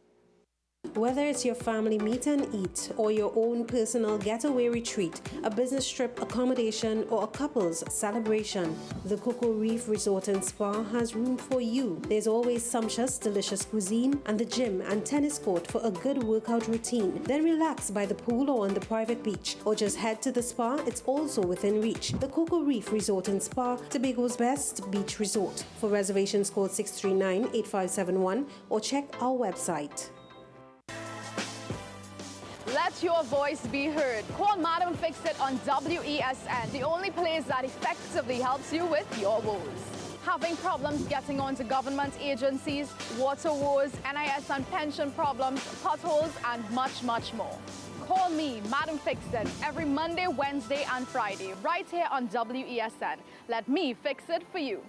Whether it's your family meet and eat or your own personal getaway retreat, a business trip accommodation, or a couple's celebration, the Cocoa Reef Resort and Spa has room for you. There's always sumptuous, delicious cuisine and the gym and tennis court for a good workout routine. Then relax by the pool or on the private beach, or just head to the spa. It's also within reach. The Cocoa Reef Resort and Spa, Tobago's best beach resort. For reservations, call 639-8571 or check our website. Let your voice be heard. Call Madam Fix It on WESN, the only place that effectively helps you with your woes. Having problems getting onto government agencies, water woes, NIS and pension problems, potholes, and much, much more. Call me, Madam Fix It, every Monday, Wednesday, and Friday, right here on WESN. Let me fix it for you.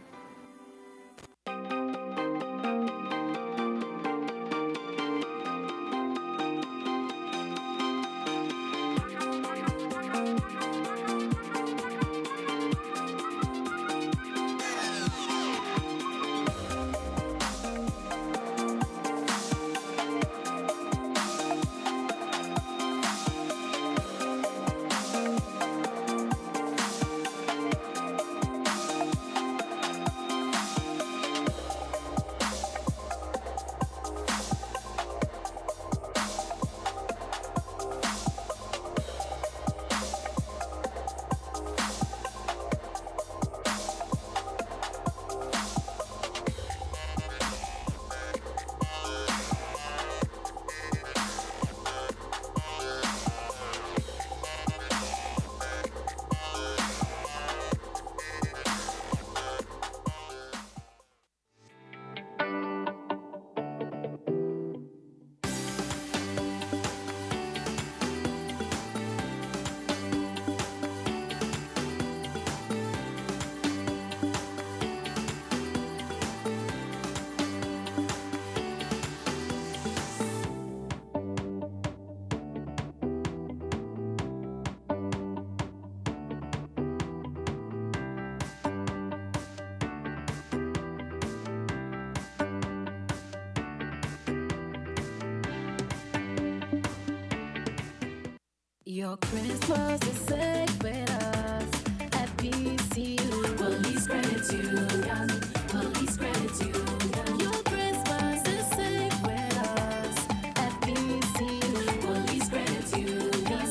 Your Christmas is safe with us at PCU. Police Credit Union. Police Credit Union. Your Christmas is safe with us at PCU. Police Credit Union.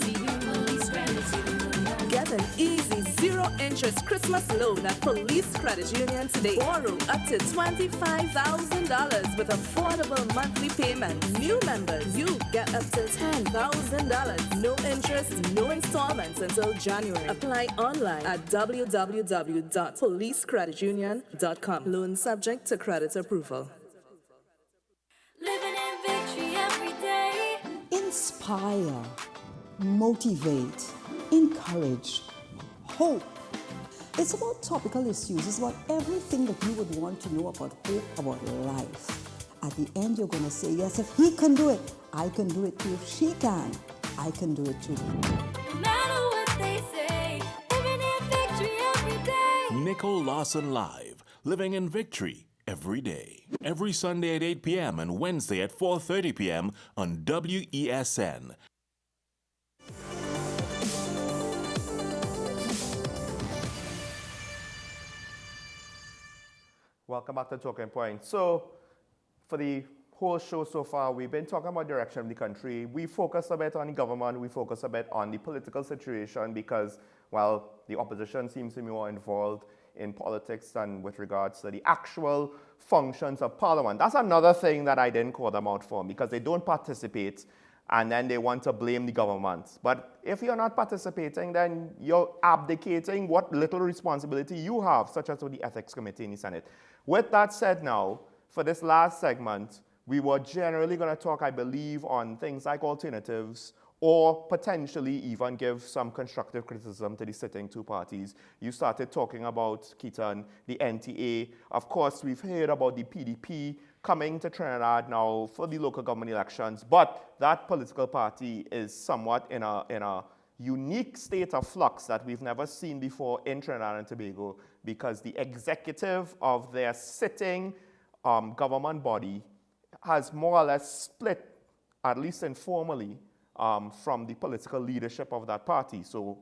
Police Credit Union. Get an easy zero-interest Christmas loan at Police Credit Union today. Borrow up to $25,000 with affordable monthly payments. New members, you get up to $10,000. No interest, no installments until January. Apply online at www.policecreditunion.com. Loan subject to credit approval. Living in victory every day. Inspire, motivate, encourage, hope. It's about topical issues. It's about everything that you would want to know about hope, about life. At the end, you're going to say, yes, if he can do it, I can do it too. If she can, I can do it too. No matter what they say, living in victory every day. Nicole Lawson Live, living in victory every day. Every Sunday at 8 p.m. and Wednesday at 4:30 p.m. on WESN. Welcome back to Talking Point. So, for the whole show so far, we've been talking about direction of the country. We focus a bit on the government, we focus a bit on the political situation because, well, the opposition seems to be more involved in politics than with regards to the actual functions of Parliament. That's another thing that I didn't call them out for because they don't participate and then they want to blame the government. But if you're not participating, then you're abdicating what little responsibility you have, such as with the Ethics Committee in the Senate. With that said now, for this last segment, we were generally going to talk, I believe, on things like alternatives or potentially even give some constructive criticism to the sitting two parties. You started talking about, Keaton, the NTA. Of course, we've heard about the PDP coming to Trinidad now for the local government elections, but that political party is somewhat in a unique state of flux that we've never seen before in Trinidad and Tobago because the executive of their sitting government body has more or less split, at least informally, from the political leadership of that party. So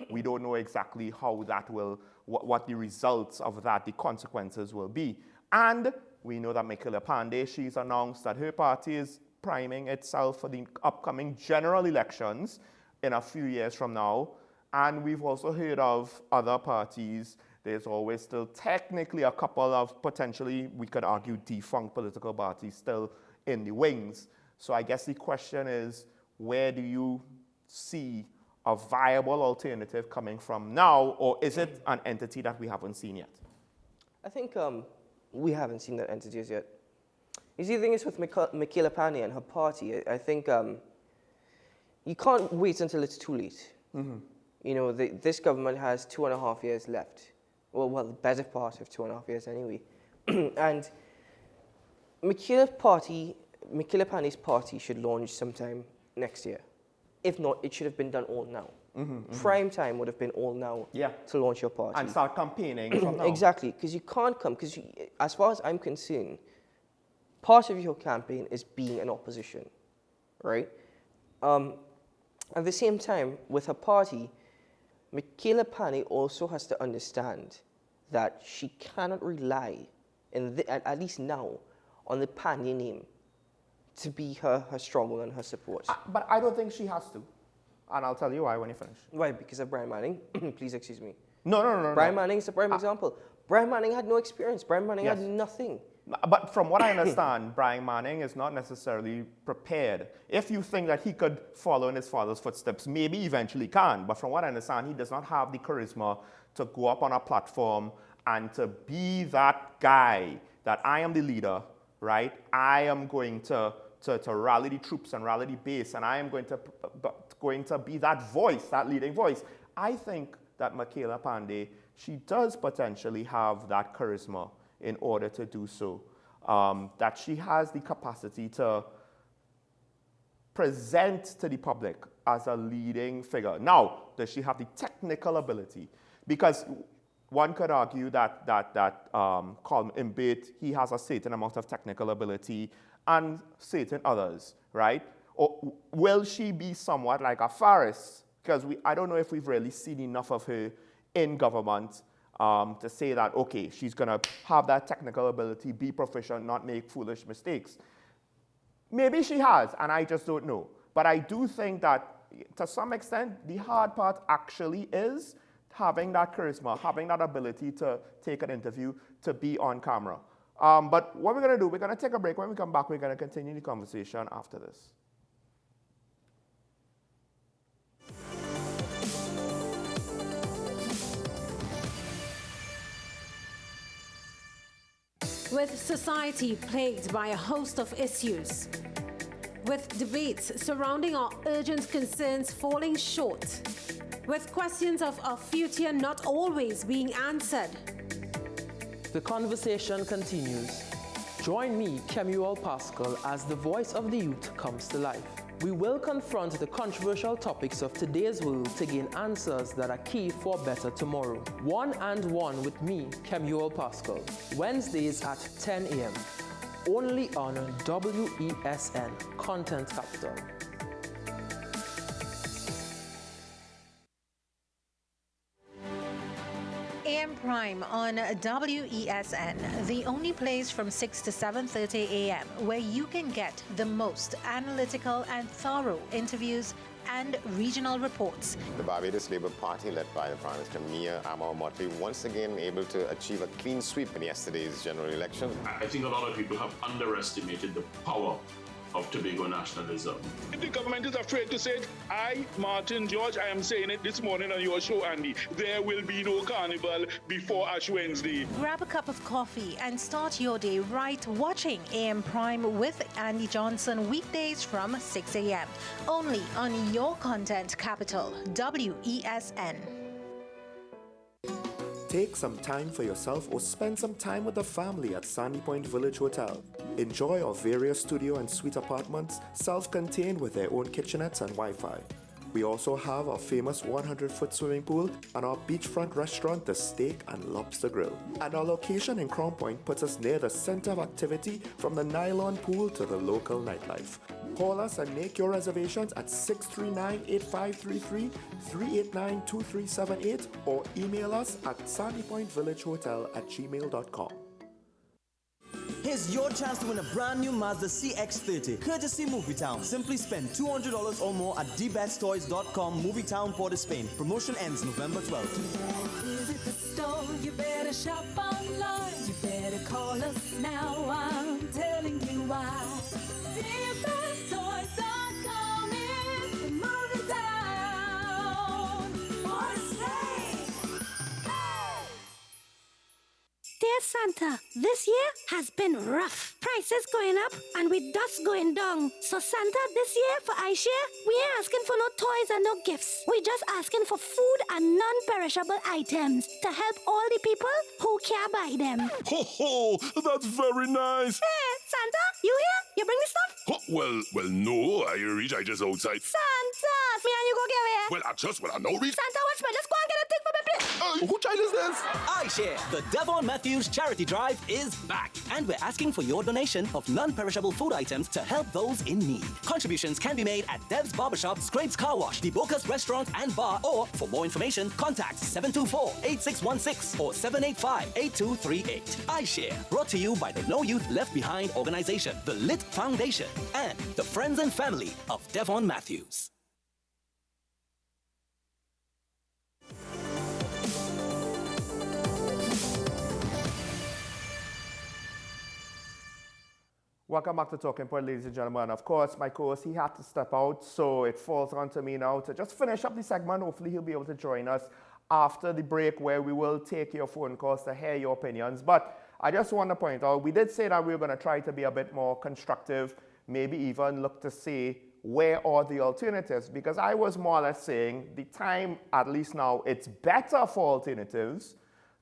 we don't know exactly how that will, what the results of that, the consequences will be. And we know that Michaela Pandey, she's announced that her party is priming itself for the upcoming general elections in a few years from now. And we've also heard of other parties. There's always still technically a couple of potentially, we could argue, defunct political parties still in the wings. So I guess the question is, where do you see a viable alternative coming from now, or is it an entity that we haven't seen yet? I think we haven't seen that entity as yet. You see, the thing is with Michaela Pandey and her party, I think you can't wait until it's too late. Mm-hmm. You know, this government has 2.5 years left. Well, the better part of 2.5 years anyway. And Michaela Pandey's party should launch sometime next year. If not, it should have been done all now. Mm-hmm, mm-hmm. Prime time would have been all now to launch your party. And start campaigning from now. Exactly, because you can't come, because as far as I'm concerned, part of your campaign is being an opposition, right? At the same time, with her party, Michaela Pandey also has to understand that she cannot rely, at least now, on the Pandey name to be her stronghold and her support. But I don't think she has to. And I'll tell you why when you finish. Why? Because of Brian Manning? Please excuse me. No. Brian Manning is a prime example. Brian Manning had no experience. Brian Manning had nothing. But from what I understand, Brian Manning is not necessarily prepared. If you think that he could follow in his father's footsteps, maybe eventually can. But from what I understand, he does not have the charisma to go up on a platform and to be that guy that I am the leader, right? I am going to rally the troops and rally the base, and I am going to be that voice, that leading voice. I think that Michaela Pandey, she does potentially have that charisma in order to do so, that she has the capacity to present to the public as a leading figure. Now, does she have the technical ability? Because one could argue that Colm Imbate, he has a certain amount of technical ability and certain others, right? Or will she be somewhat like a Faris? Because I don't know if we've really seen enough of her in government to say that, okay, she's going to have that technical ability, be proficient, not make foolish mistakes. Maybe she has, and I just don't know. But I do think that, to some extent, the hard part actually is having that charisma, having that ability to take an interview, to be on camera. But what we're going to do, we're going to take a break. When we come back, we're going to continue the conversation after this. With society plagued by a host of issues, with debates surrounding our urgent concerns falling short, with questions of our future not always being answered, the conversation continues. Join me, Kemuel Pascal, as the voice of the youth comes to life. We will confront the controversial topics of today's world to gain answers that are key for a better tomorrow. One and One with me, Kemuel Pascal. Wednesdays at 10 a.m. Only on WESN, Content Capital. AM Prime on WESN, the only place from 6 to 7:30 a.m. where you can get the most analytical and thorough interviews and regional reports. The Barbados Labour Party, led by the Prime Minister Mia Motley, once again able to achieve a clean sweep in yesterday's general election. I think a lot of people have underestimated the power of Tobago nationalism. If the government is afraid to say it, I, Martin George, I am saying it this morning on your show, Andy. There will be no carnival before Ash Wednesday. Grab a cup of coffee and start your day right watching AM Prime with Andy Johnson weekdays from 6 a.m. Only on your content capital, WESN. Take some time for yourself or spend some time with the family at Sandy Point Village Hotel. Enjoy our various studio and suite apartments, self-contained with their own kitchenettes and Wi-Fi. We also have our famous 100-foot swimming pool and our beachfront restaurant, the Steak and Lobster Grill. And our location in Crown Point puts us near the center of activity, from the nylon pool to the local nightlife. Call us and make your reservations at 639-8533, 389-2378, or email us at sandypointvillagehotel@gmail.com. Here's your chance to win a brand new Mazda CX-30, courtesy Movietown. Simply spend $200 or more at dbesttoys.com, Movietown, Port of Spain. Promotion ends November 12th. Visit the store, you better shop online. You better call us now, I'm telling you why. dbesttoys.com is the Movietown, Port of Spain. Dear Santa, this year has been rough. Prices going up and with dust going down. So Santa, this year for iShare, we ain't asking for no toys and no gifts. We just asking for food and non-perishable items to help all the people who can't buy them. Ho ho! That's very nice. Hey, Santa, you here? You bring the stuff? Oh, well, no. I just outside. Santa, me and you go get where? Well, I know reach. Santa, watch me. Let's go and get a thing for me, please. Who child is this? iShare, the Devon Matthews Charity Drive is back. And we're asking for your donation of non-perishable food items to help those in need. Contributions can be made at Dev's Barbershop, Scrapes Car Wash, the Bocas Restaurant and Bar, or for more information, contact 724-8616 or 785-8238. iShare, brought to you by the No Youth Left Behind organization, the Lit Foundation, and the friends and family of Devon Matthews. Welcome back to Talking Point, ladies and gentlemen. Of course, my co-host, he had to step out, so it falls on to me now to just finish up the segment. Hopefully, he'll be able to join us after the break, where we will take your phone calls to hear your opinions. But I just want to point out, we did say that we were going to try to be a bit more constructive, maybe even look to see where are the alternatives, because I was more or less saying the time, at least now, it's better for alternatives.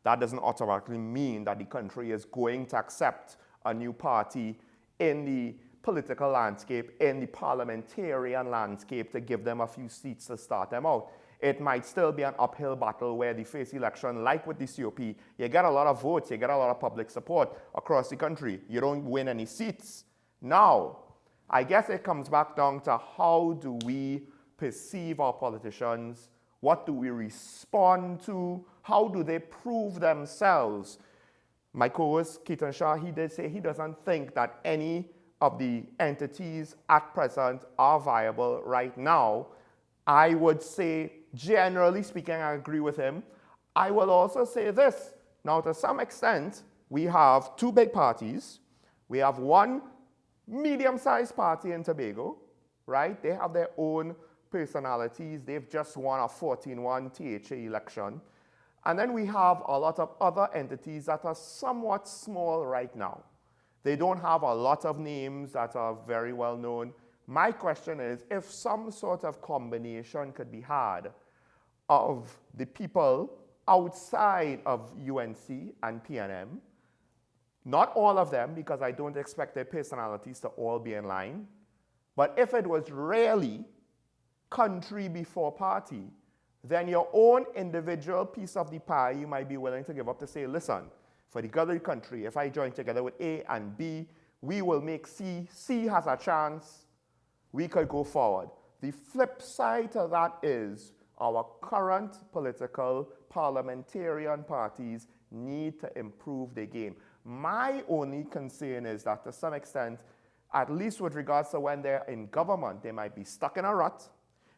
That doesn't automatically mean that the country is going to accept a new party in the political landscape, in the parliamentarian landscape, to give them a few seats to start them out. It might still be an uphill battle where the first election, like with the COP, you get a lot of votes, you get a lot of public support across the country. You don't win any seats. Now, I guess it comes back down to how do we perceive our politicians? What do we respond to? How do they prove themselves? My co-host, Keaton Shah, he did say he doesn't think that any of the entities at present are viable right now. I would say, generally speaking, I agree with him. I will also say this. Now, to some extent, we have two big parties. We have one medium-sized party in Tobago, right? They have their own personalities. They've just won a 14-1 THA election. And then we have a lot of other entities that are somewhat small right now. They don't have a lot of names that are very well known. My question is, if some sort of combination could be had of the people outside of UNC and PNM, not all of them, because I don't expect their personalities to all be in line, but if it was really country before party, then your own individual piece of the pie you might be willing to give up to say, listen, for the good of the country, if I join together with A and B, we will make C. C has a chance. We could go forward. The flip side to that is our current political parliamentarian parties need to improve their game. My only concern is that to some extent, at least with regards to when they're in government, they might be stuck in a rut.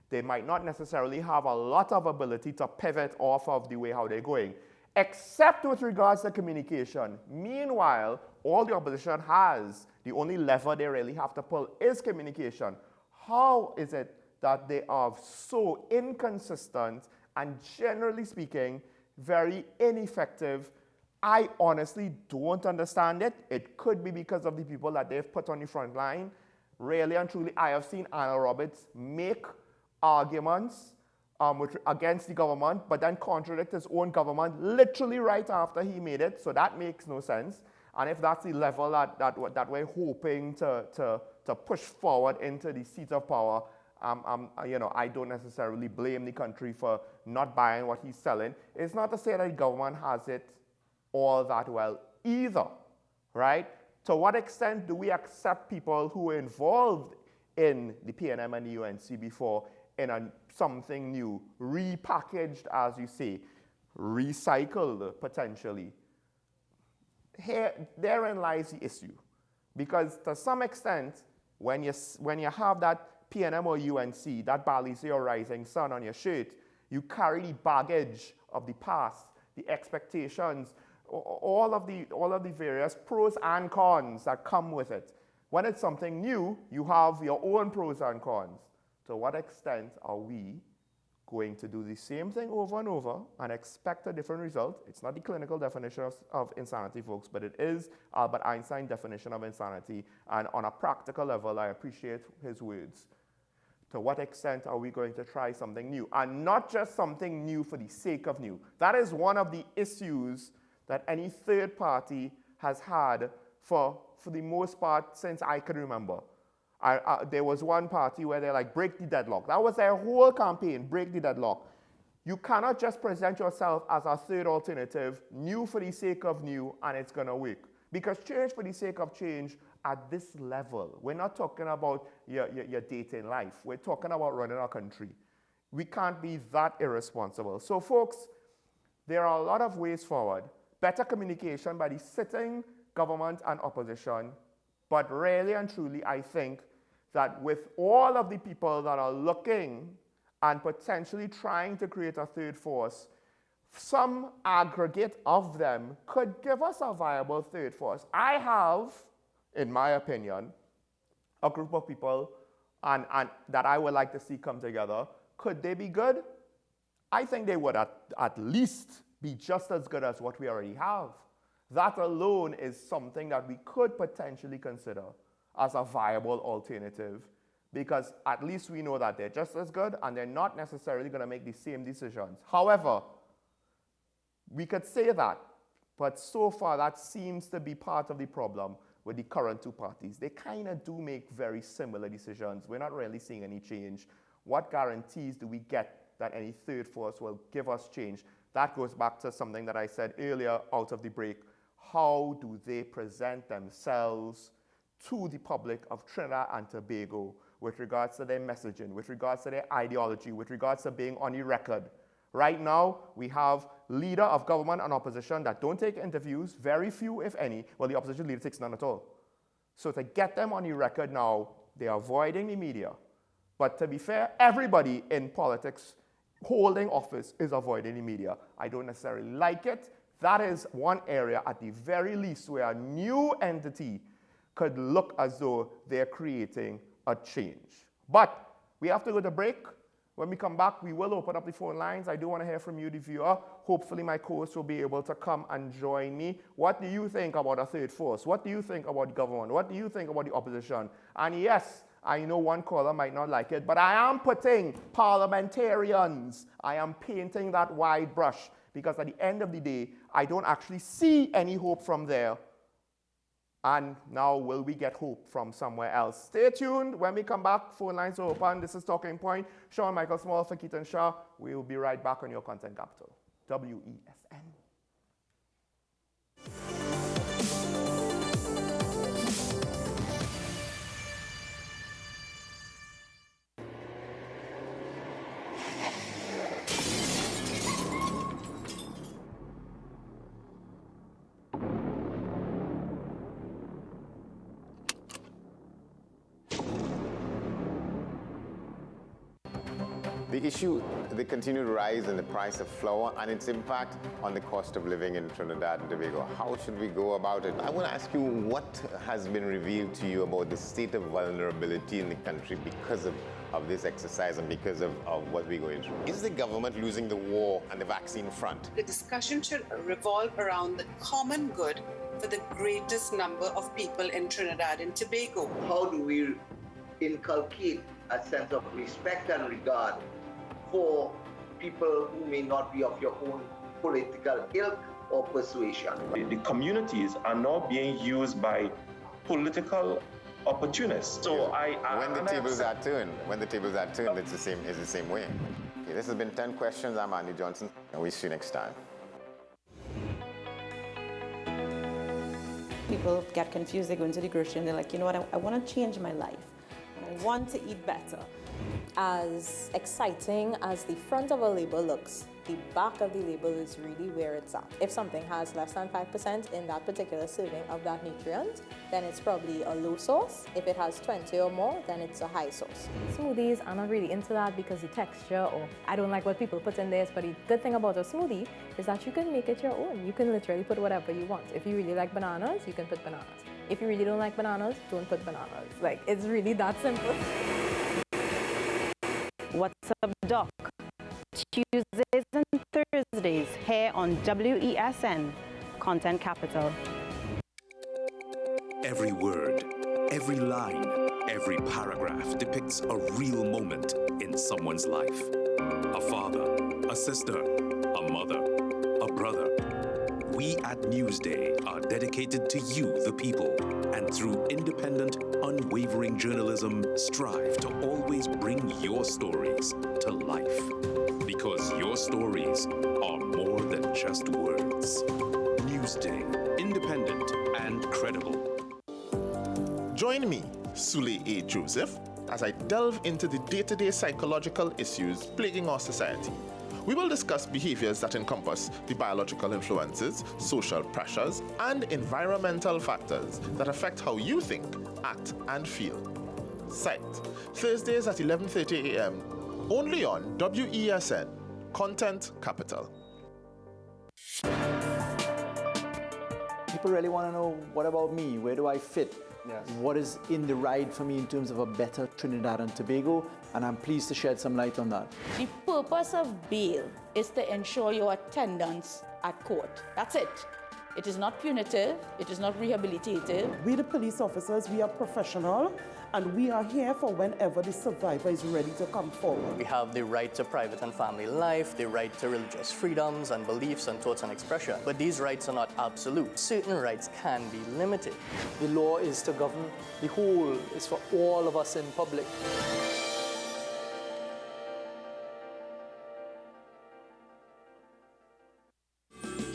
They might not necessarily have a lot of ability to pivot off of the way how they're going, except with regards to communication. Meanwhile, all the opposition has, the only lever they really have to pull is communication. How is it that they are so inconsistent and, generally speaking, very ineffective? I honestly don't understand it. It could be because of the people that they've put on the front line. Really and truly, I have seen Anna Roberts make arguments against the government, but then contradict his own government literally right after he made it. So that makes no sense. And if that's the level that we're hoping to push forward into the seat of power, I don't necessarily blame the country for not buying what he's selling. It's not to say that the government has it all that well either, right? To what extent do we accept people who were involved in the PNM and the UNC before in something new, repackaged, as you say, recycled potentially? Therein lies the issue. Because to some extent, when you have that PNM or UNC, that Balize or Rising Sun on your shirt, you carry the baggage of the past, the expectations, all of the various pros and cons that come with it. When it's something new, you have your own pros and cons. To what extent are we going to do the same thing over and over and expect a different result? It's not the clinical definition of insanity, folks, but it is Albert Einstein's definition of insanity. And on a practical level, I appreciate his words. To what extent are we going to try something new? And not just something new for the sake of new. That is one of the issues that any third party has had for the most part since I can remember. There was one party where they're like, break the deadlock. That was their whole campaign, break the deadlock. You cannot just present yourself as a third alternative, new for the sake of new, and it's going to work. Because change for the sake of change at this level, we're not talking about your day-to-day life. We're talking about running our country. We can't be that irresponsible. So, folks, there are a lot of ways forward. Better communication by the sitting government and opposition. But really and truly, I think that with all of the people that are looking and potentially trying to create a third force, some aggregate of them could give us a viable third force. I have, in my opinion, a group of people and that I would like to see come together. Could they be good? I think they would at least be just as good as what we already have. That alone is something that we could potentially consider as a viable alternative, because at least we know that they're just as good and they're not necessarily going to make the same decisions. However, we could say that, but so far that seems to be part of the problem with the current two parties. They kind of do make very similar decisions. We're not really seeing any change. What guarantees do we get that any third force will give us change? That goes back to something that I said earlier out of the break. How do they present themselves to the public of Trinidad and Tobago with regards to their messaging, with regards to their ideology, with regards to being on the record. Right now, we have leader of government and opposition that don't take interviews, very few, if any. Well, the opposition leader takes none at all. So to get them on the record now, they're avoiding the media. But to be fair, everybody in politics holding office is avoiding the media. I don't necessarily like it. That is one area, at the very least, where a new entity could look as though they're creating a change. But we have to go to break. When we come back, we will open up the phone lines. I do want to hear from you, the viewer. Hopefully my co-host will be able to come and join me. What do you think about a third force? What do you think about the government? What do you think about the opposition? And yes, I know one caller might not like it, but I am putting parliamentarians. I am painting that wide brush because at the end of the day, I don't actually see any hope from there. And now will we get hope from somewhere else? Stay tuned. When we come back, phone lines are open. This is Talking Point. Sean Michael Small for Keaton Shaw. We will be right back on your content capital, WESN. The issue, the continued rise in the price of flour and its impact on the cost of living in Trinidad and Tobago. How should we go about it? I want to ask you, what has been revealed to you about the state of vulnerability in the country because of this exercise and because of what we're going through? Is the government losing the war on the vaccine front? The discussion should revolve around the common good for the greatest number of people in Trinidad and Tobago. How do we inculcate a sense of respect and regard for people who may not be of your own political ilk or persuasion? The communities are now being used by political opportunists. So when the tables are turned, it's the same way. Okay, this has been 10 questions. I'm Andy Johnson, and we'll see you next time. People get confused. They go into the grocery and they're like, you know what? I want to change my life. I want to eat better. As exciting as the front of a label looks, the back of the label is really where it's at. If something has less than 5% in that particular serving of that nutrient, then it's probably a low source. If it has 20 or more, then it's a high source. Smoothies, I'm not really into that because the texture, or I don't like what people put in theirs, but the good thing about a smoothie is that you can make it your own. You can literally put whatever you want. If you really like bananas, you can put bananas. If you really don't like bananas, don't put bananas. Like, it's really that simple. What's up, Doc? Tuesdays and Thursdays here on WESN, Content Capital. Every word, every line, every paragraph depicts a real moment in someone's life. A father, a sister, a mother, a brother. We at Newsday are dedicated to you, the people, and through independent, unwavering journalism, strive to always bring your stories to life. Because your stories are more than just words. Newsday, independent and credible. Join me, Sule A. Joseph, as I delve into the day-to-day psychological issues plaguing our society. We will discuss behaviors that encompass the biological influences, social pressures, and environmental factors that affect how you think, act, and feel. Sight, Thursdays at 11:30 a.m., only on WESN, Content Capital. People really want to know, what about me? Where do I fit? Yes. What is in the ride for me in terms of a better Trinidad and Tobago? And I'm pleased to shed some light on that. The purpose of bail is to ensure your attendance at court. That's it. It is not punitive. It is not rehabilitative. We, the police officers, we are professional, and we are here for whenever the survivor is ready to come forward. We have the right to private and family life, the right to religious freedoms and beliefs and thoughts and expression. But these rights are not absolute. Certain rights can be limited. The law is to govern the whole. It's for all of us in public.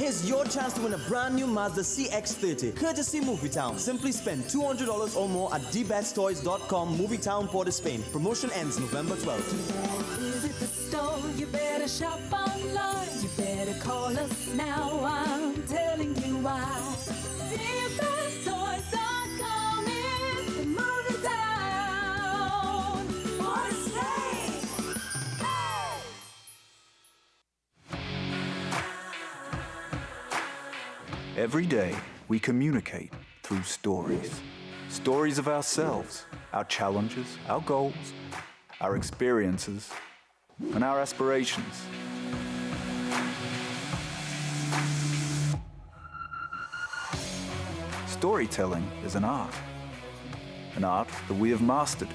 Here's your chance to win a brand new Mazda CX-30, courtesy Movietown. Simply spend $200 or more at dbesttoys.com, Movietown, Port of Spain. Promotion ends November 12th. Visit the store, you better shop online. You better call us now, I'm telling you why. DBestToys.com is the movie town for Spain. Hey! Every day, we communicate through stories. Stories of ourselves, our challenges, our goals, our experiences, and our aspirations. Storytelling is an art that we have mastered.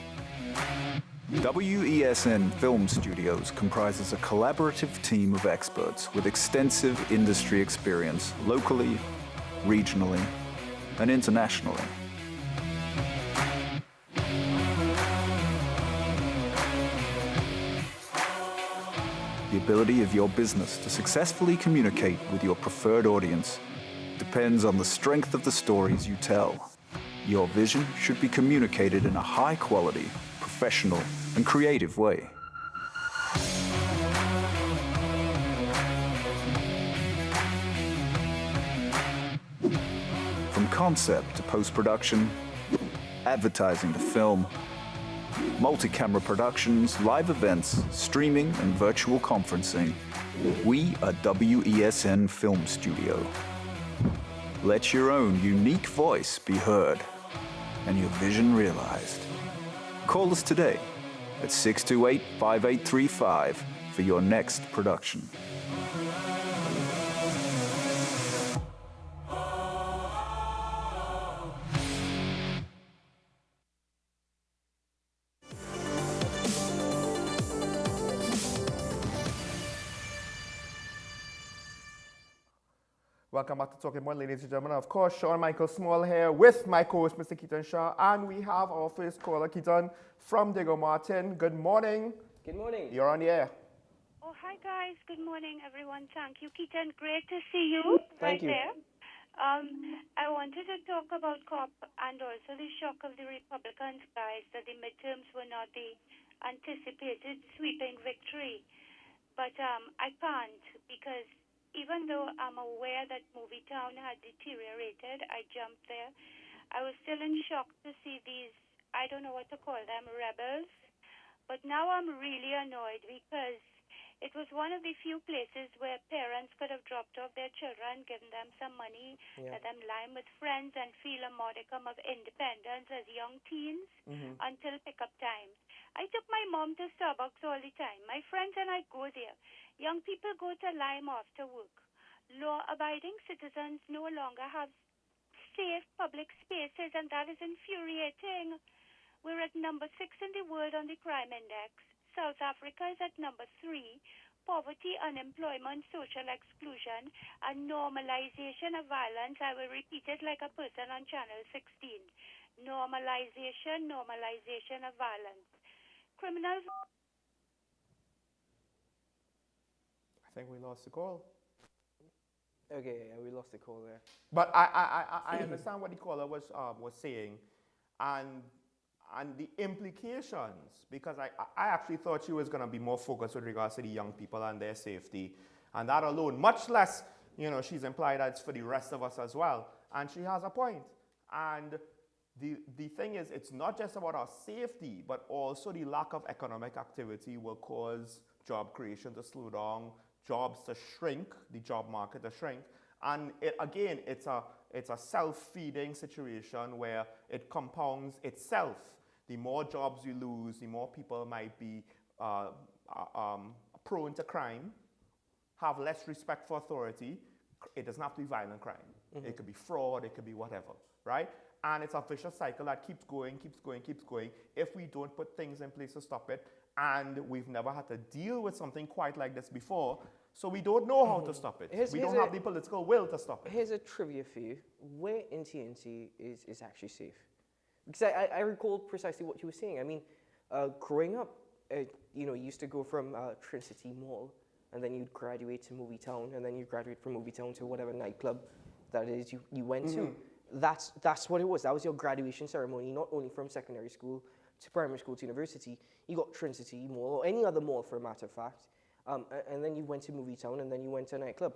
WESN Film Studios comprises a collaborative team of experts with extensive industry experience locally, regionally, and internationally. The ability of your business to successfully communicate with your preferred audience depends on the strength of the stories you tell. Your vision should be communicated in a high-quality, professional, and creative way. From concept to post-production, advertising to film, multi-camera productions, live events, streaming, and virtual conferencing, we are WESN Film Studio. Let your own unique voice be heard and your vision realized. Call us today at 628-5835 for your next production. Welcome back to Talking Point, ladies and gentlemen. Of course, Sean Michael Small here with my co-host, Mr. Keaton Shaw, and we have our first caller, Keaton, from Diego Martin. Good morning. Good morning. You're on the air. Oh, hi guys. Good morning, everyone. Thank you, Keaton. Great to see you Thank you. there. I wanted to talk about COP and also the shock of the Republicans, guys, that the midterms were not the anticipated sweeping victory. But I can't, because even though I'm aware that Movietown had deteriorated, I jumped there. I was still in shock to see these, I don't know what to call them, rebels. But now I'm really annoyed because it was one of the few places where parents could have dropped off their children, given them some money, let them lime with friends and feel a modicum of independence as young teens until pickup time. I took my mom to Starbucks all the time. My friends and I go there. Young people go to Lime after work. Law-abiding citizens no longer have safe public spaces, and that is infuriating. We're at number 6 in the world on the crime index. South Africa is at number 3. Poverty, unemployment, social exclusion, and normalization of violence. I will repeat it like a person on Channel 16. Normalization of violence. Criminals... I think we lost the call. Okay, yeah, we lost the call there. But I understand what the caller was saying, and the implications, because I actually thought she was going to be more focused with regards to the young people and their safety, and that alone, much less, she's implied that it's for the rest of us as well, and she has a point. And the thing is, it's not just about our safety, but also the lack of economic activity will cause job creation to slow down, jobs to shrink, the job market to shrink, and it's a self-feeding situation where it compounds itself. The more jobs you lose, the more people might be prone to crime, have less respect for authority. It doesn't have to be violent crime. It could be fraud, it could be whatever, right? And it's a vicious cycle that keeps going if we don't put things in place to stop it. And we've never had to deal with something quite like this before, so we don't know how to stop it. We don't have the political will to stop it. Here's a trivia for you. Where in TNT is actually safe? Because I recall precisely what you were saying. I mean, growing up, you used to go from Trinity Mall and then you'd graduate to Movie Town, and then you graduate from Movie Town to whatever nightclub that is you went to. That's what it was. That was your graduation ceremony, not only from secondary school to primary school to university. You got Trinity Mall, or any other mall for a matter of fact, and then you went to Movie Town, and then you went to a nightclub.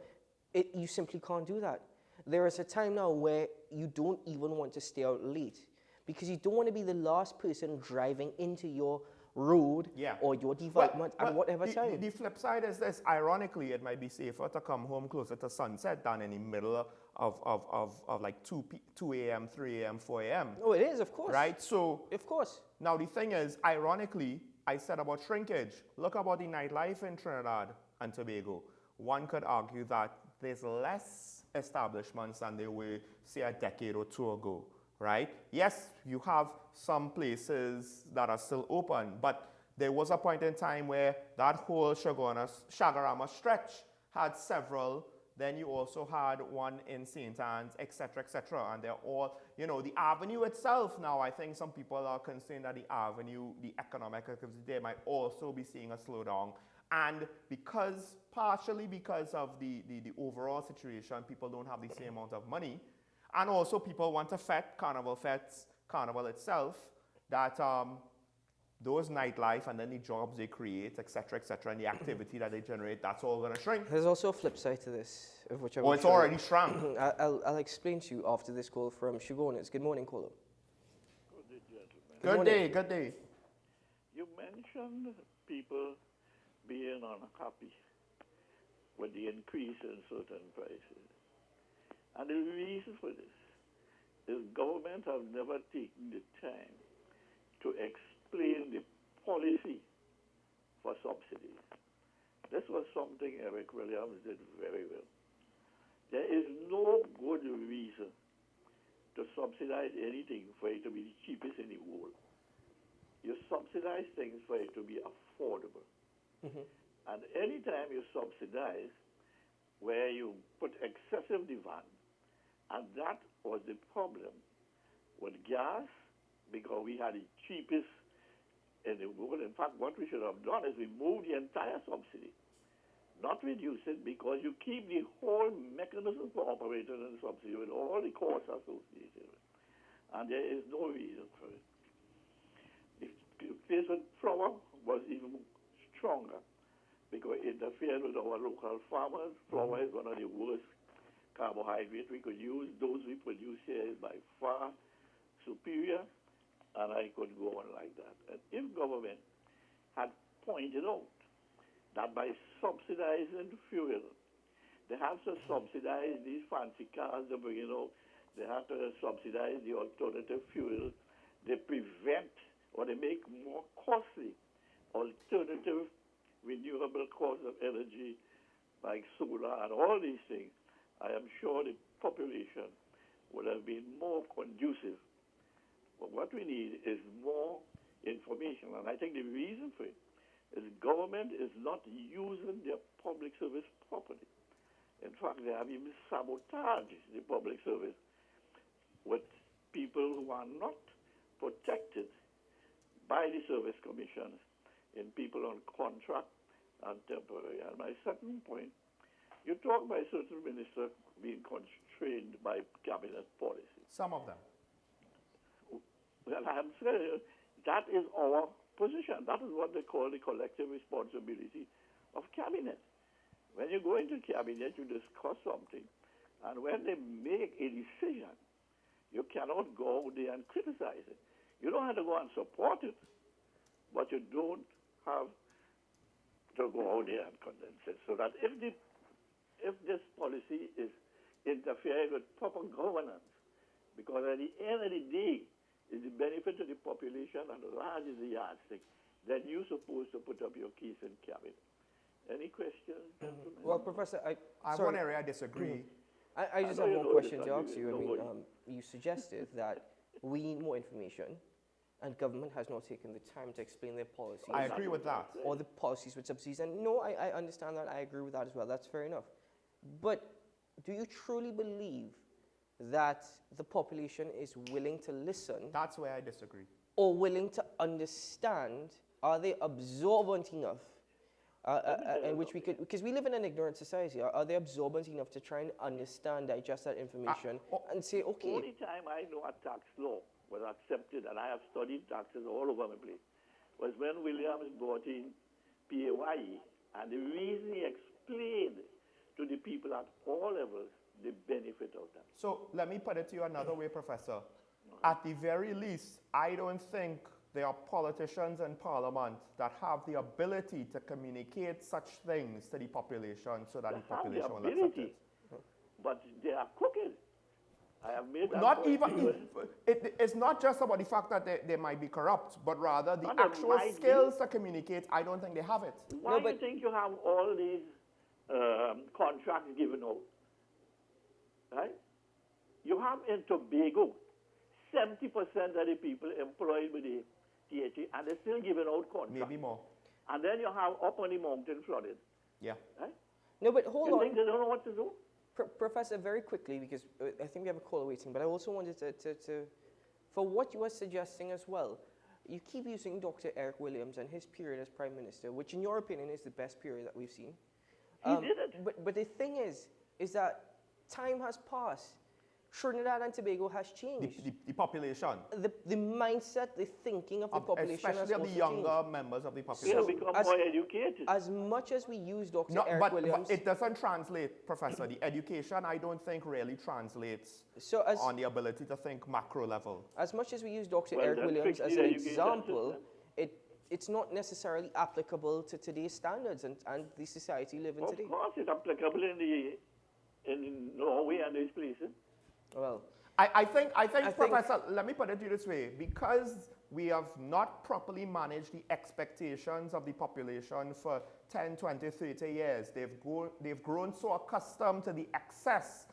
You simply can't do that. There is a time now where you don't even want to stay out late because you don't want to be the last person driving into your road or your development at whatever time. The flip side is this. Ironically, it might be safer to come home closer to sunset than in the middle of like 2 a.m., 3 a.m., 4 a.m. Oh, it is, of course. Right? So, of course. Now, the thing is, ironically, I said about shrinkage. Look about the nightlife in Trinidad and Tobago. One could argue that there's less establishments than there were, say, a decade or two ago, right? Yes, you have some places that are still open, but there was a point in time where that whole Shagarama stretch had several. Then you also had one in St. Anne's, etc., etc. And they're all, the avenue itself now, I think some people are concerned that the avenue, the economic activity there might also be seeing a slowdown. And partially because of the overall situation, people don't have the same amount of money. And also people want to carnival itself, that those nightlife and then the jobs they create, etc., and the activity that they generate, that's all going to shrink. There's also a flip side to this, of which it's already shrunk. I'll explain to you after this call from Shugonis. Good morning, caller. Good day, Good day. You mentioned people being unhappy with the increase in certain prices. And the reason for this is government have never taken the time to explain the policy for subsidies. This was something Eric Williams did very well. There is no good reason to subsidize anything for it to be the cheapest in the world. You subsidize things for it to be affordable. And anytime you subsidize where you put excessive demand, and that was the problem with gas, because we had the cheapest in the world. In fact, what we should have done is we moved the entire subsidy, not reduce it, because you keep the whole mechanism for operating the subsidy with all the costs associated with it. And there is no reason for it. The case with flour was even stronger because it interfered with our local farmers. Flour is one of the worst carbohydrates we could use. Those we produce here is by far superior, and I could go on like that. And if government had pointed out that by subsidizing fuel, they have to subsidize these fancy cars they're bringing out, they have to subsidize the alternative fuel, they prevent or they make more costly alternative renewable cause of energy like solar and all these things, I am sure the population would have been more conducive. But what we need is more information, and I think the reason for it is government is not using their public service properly. In fact, they have even sabotaged the public service with people who are not protected by the service commissions in people on contract and temporary. And my second point, you talk by certain ministers being constrained by cabinet policy. Some of them. Well, I'm saying that is our position. That is what they call the collective responsibility of cabinet. When you go into cabinet, you discuss something, and when they make a decision, you cannot go there and criticize it. You don't have to go and support it, but you don't have to go out there and condense it. So that if this policy is interfering with proper governance, because at the end of the day, is the benefit to the population and large is the yardstick, then you're supposed to put up your keys in cabinet. Any questions, gentlemen? Well, Professor, I have one area I disagree. I just have one question to ask you. I mean, you suggested that we need more information, and government has not taken the time to explain their policies. I agree with that. Or the policies with subsidies. And no, I understand that. I agree with that as well. That's fair enough. But do you truly believe that the population is willing to listen? That's where I disagree. Or willing to understand? Are they observant enough? in which we could, because we live in an ignorant society, are they absorbent enough to try and understand, digest that information, and say, okay. The only time I know a tax law was accepted, and I have studied taxes all over the place, was when Williams brought in PAYE, and the reason he explained to the people at all levels the benefit of that. So let me put it to you another way, Professor. At the very least, I don't think there are politicians in Parliament that have the ability to communicate such things to the population so that the population will accept it. But they are cooking. I have made that Not point even, to you. it's not just about the fact that they might be corrupt, but rather the Not they actual might be. skills to communicate, I don't think they have it. Why do you think you have all these contracts given out? Right? You have in Tobago 70% of the people employed with the THE, and they're still giving out contracts. Maybe more. And then you have up on the mountain flooded. Yeah. Right? No, but hold you on. think they don't know what to do? Professor, very quickly, because I think we have a caller waiting, but I also wanted to for what you were suggesting as well, you keep using Dr. Eric Williams and his period as Prime Minister, which in your opinion is the best period that we've seen. He did it. But the thing is that time has passed. Trinidad and Tobago has changed. The population. The mindset, the thinking of the population has especially of also the younger changed. members of the They population. have become more educated. As much as we use Dr. No, Eric but Williams... it doesn't translate, Professor. The education, I don't think, really translates as, on the ability to think macro level. As much as we use Dr. Well, Eric then Williams fix as the an education example, system. it's not necessarily applicable to today's standards and the society living today. Of course, it's applicable in Norway and these places. Well, I think, Professor, let me put it to you this way. Because we have not properly managed the expectations of the population for 10, 20, 30 years, they've grown so accustomed to the excess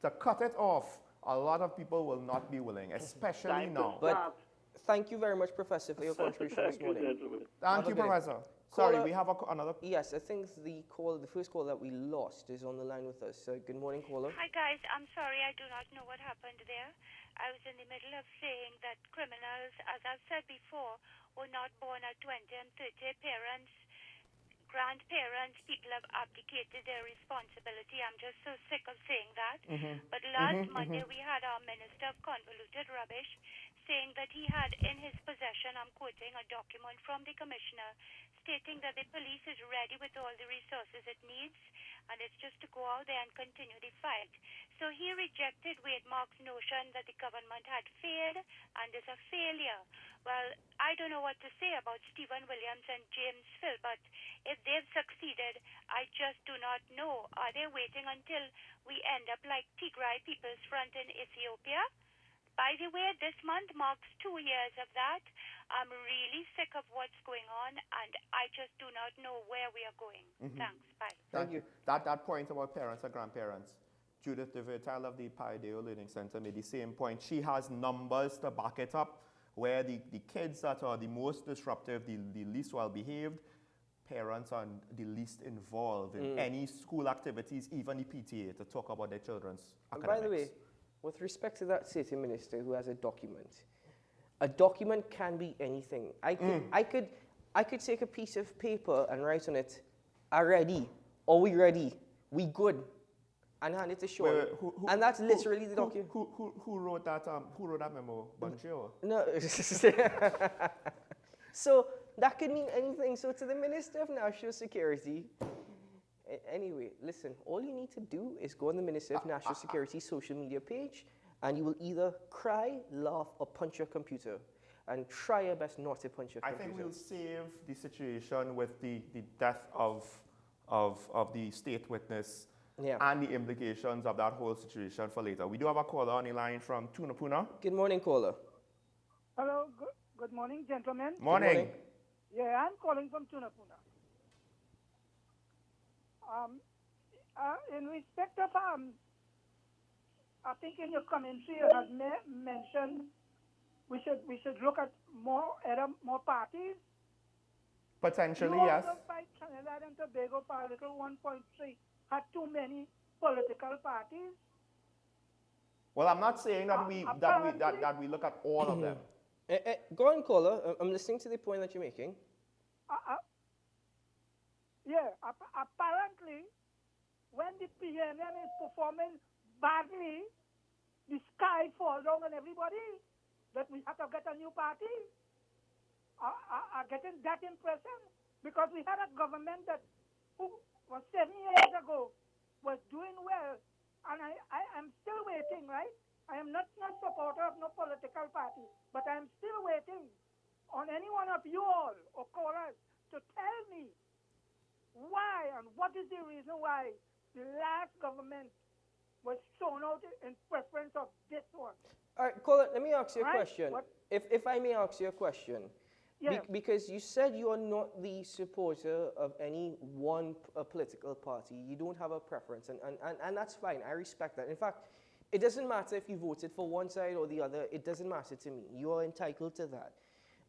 to cut it off. A lot of people will not be willing, especially now. But thank you very much, Professor, for your contribution this morning. Thank you, Professor. Sorry, we have another... Yes, I think the first call that we lost is on the line with us. Good morning, caller. Hi, guys. I'm sorry, I do not know what happened there. I was in the middle of saying that criminals, as I've said before, were not born at 20 and 30. Parents, grandparents, people have abdicated their responsibility. I'm just so sick of saying that. But last Monday, we had our Minister of Convoluted Rubbish saying that he had in his possession, I'm quoting, a document from the Commissioner stating that the police is ready with all the resources it needs, and it's just to go out there and continue the fight. So he rejected Wademark's notion that the government had failed and is a failure. Well, I don't know what to say about Stephen Williams and James Phil, but if they've succeeded, I just do not know. Are they waiting until we end up like Tigray People's Front in Ethiopia? By the way, this month marks 2 years of that. I'm really sick of what's going on, and I just do not know where we are going. Thanks. Bye. Thank you. That point about parents and grandparents, Judith DeVertel of the Paideio Learning Center made the same point. She has numbers to back it up, where the kids that are the most disruptive, the least well-behaved, parents are the least involved in any school activities, even the PTA, to talk about their children's academics. By the way, with respect to that city minister who has a document can be anything. I could take a piece of paper and write on it, "Are ready? Are we ready? We good?" and hand it to Sean. And that's literally the document. Who wrote that? Who wrote that memo? Bonjour. No. So that could mean anything. So to the Minister of National Security. Anyway, listen, all you need to do is go on the Minister of National Security social media page, and you will either cry, laugh, or punch your computer. And try your best not to punch your computer. I think we'll save the situation with the death of the state witness and the implications of that whole situation for later. We do have a caller on the line from Tunapuna. Good morning, caller. Hello, good morning, gentlemen. Morning. Yeah, I'm calling from Tunapuna. In respect of, I think in your commentary you have mentioned we should look at more parties. Potentially, you yes. also by Trinidad and Tobago Political 1.3 had too many political parties. Well, I'm not saying that we look at all of them. Go on, caller. I'm listening to the point that you're making. Yeah, apparently, when the PNM is performing badly, the sky falls down on everybody, that we have to get a new party. Are getting that impression? Because we had a government that who was 7 years ago was doing well, and I am still waiting, right? I am not supporter of no political party, but I am still waiting on any one of you all or callers to tell me why and what is the reason why the last government was shown out in preference of this one. All right, Colin, let me ask you a Right? question. What? If I may ask you a question. Yeah. Because you said you are not the supporter of any one political party. You don't have a preference, and that's fine. I respect that. In fact, it doesn't matter if you voted for one side or the other. It doesn't matter to me. You are entitled to that.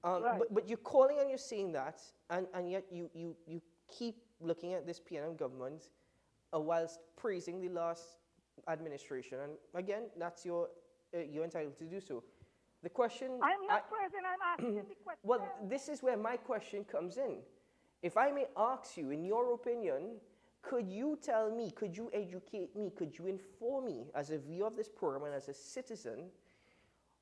Right. But you're calling and you're saying that, and yet you keep looking at this PNM government whilst praising the last administration. And again, that's you're entitled to do so. The question... I'm not present, I'm asking the question. Well, this is where my question comes in. If I may ask you, in your opinion, could you tell me, could you educate me, could you inform me as a viewer of this program and as a citizen,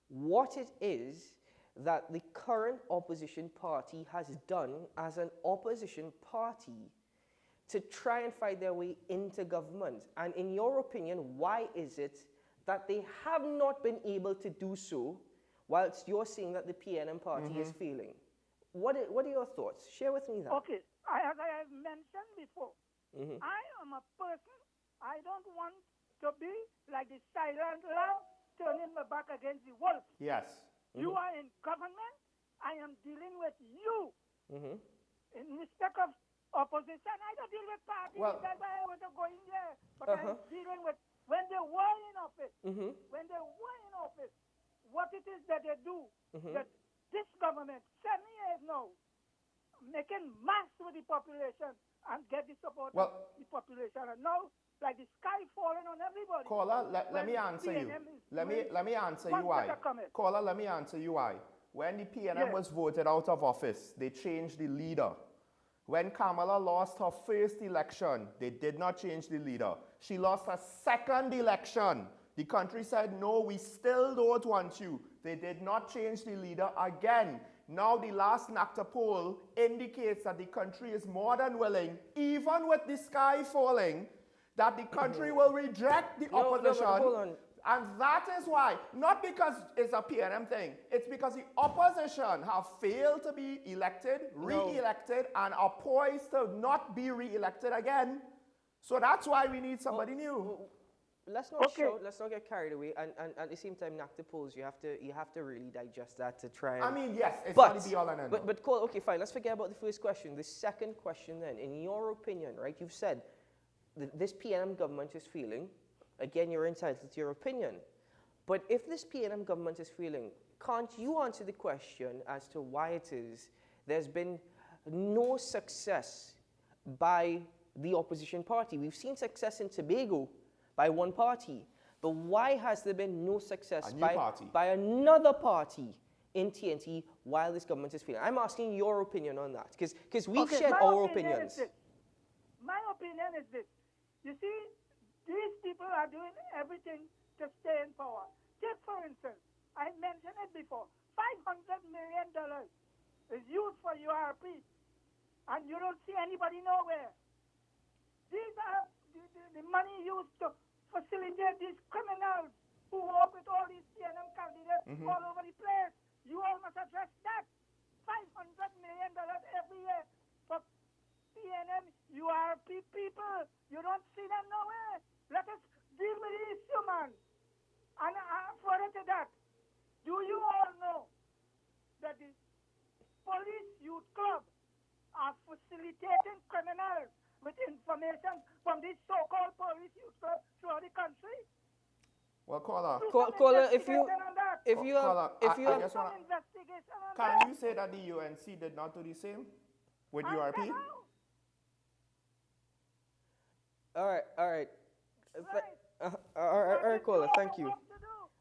what it is that the current opposition party has done as an opposition party to try and find their way into government? And in your opinion, why is it that they have not been able to do so, whilst you're saying that the PNM party is failing? What are your thoughts? Share with me that. Okay, as I have mentioned before, I am a person, I don't want to be like the silent lamb turning my back against the wolf. Yes. You are in government, I am dealing with you. In respect of opposition, I don't deal with parties, that's why I want to go in there. But I'm dealing with, when they were in office, what it is that they do, that this government, 7 years now, making mass with the population and get the support of the population. And now, like the sky falling on everybody. Caller, let me answer you. Let me answer you why. Caller, let me answer you why. When the PNM was voted out of office, they changed the leader. When Kamala lost her first election, they did not change the leader. She lost her second election. The country said, no, we still don't want you. They did not change the leader again. Now the last NACTA poll indicates that the country is more than willing, even with the sky falling, that the country will reject the opposition. No, hold on. And that is why, not because it's a PNM thing, it's because the opposition have failed to be elected, re-elected, and are poised to not be re-elected again. So that's why we need somebody new. Let's not let's not get carried away, and at the same time, NACTA polls, you have to really digest that to try and... I mean, yes, it's going to be all and end. But Cole, okay, fine, let's forget about the first question. The second question then, in your opinion, right, you've said this PNM government is failing. Again, you're entitled to your opinion. But if this PNM government is failing, can't you answer the question as to why it is there's been no success by the opposition party? We've seen success in Tobago by one party, but why has there been no success by another party in TNT while this government is failing? I'm asking your opinion on that, because we've shared our opinions. My opinion is this. You see, these people are doing everything to stay in power. Take, for instance, I mentioned it before, $500 million is used for URP, and you don't see anybody nowhere. These are the money used to facilitate these criminals who work with all these PNM candidates all over the place. You all must address that. $500 million every year for PNM URP people. You don't see them nowhere. Let us deal with the issue, man. And further to that, do you all know that the police youth club are facilitating criminals with information from these so-called police youth clubs throughout the country? Well, caller, if you have some investigation on can that. you say that the UNC did not do the same with URP? All right. All right, caller, thank you.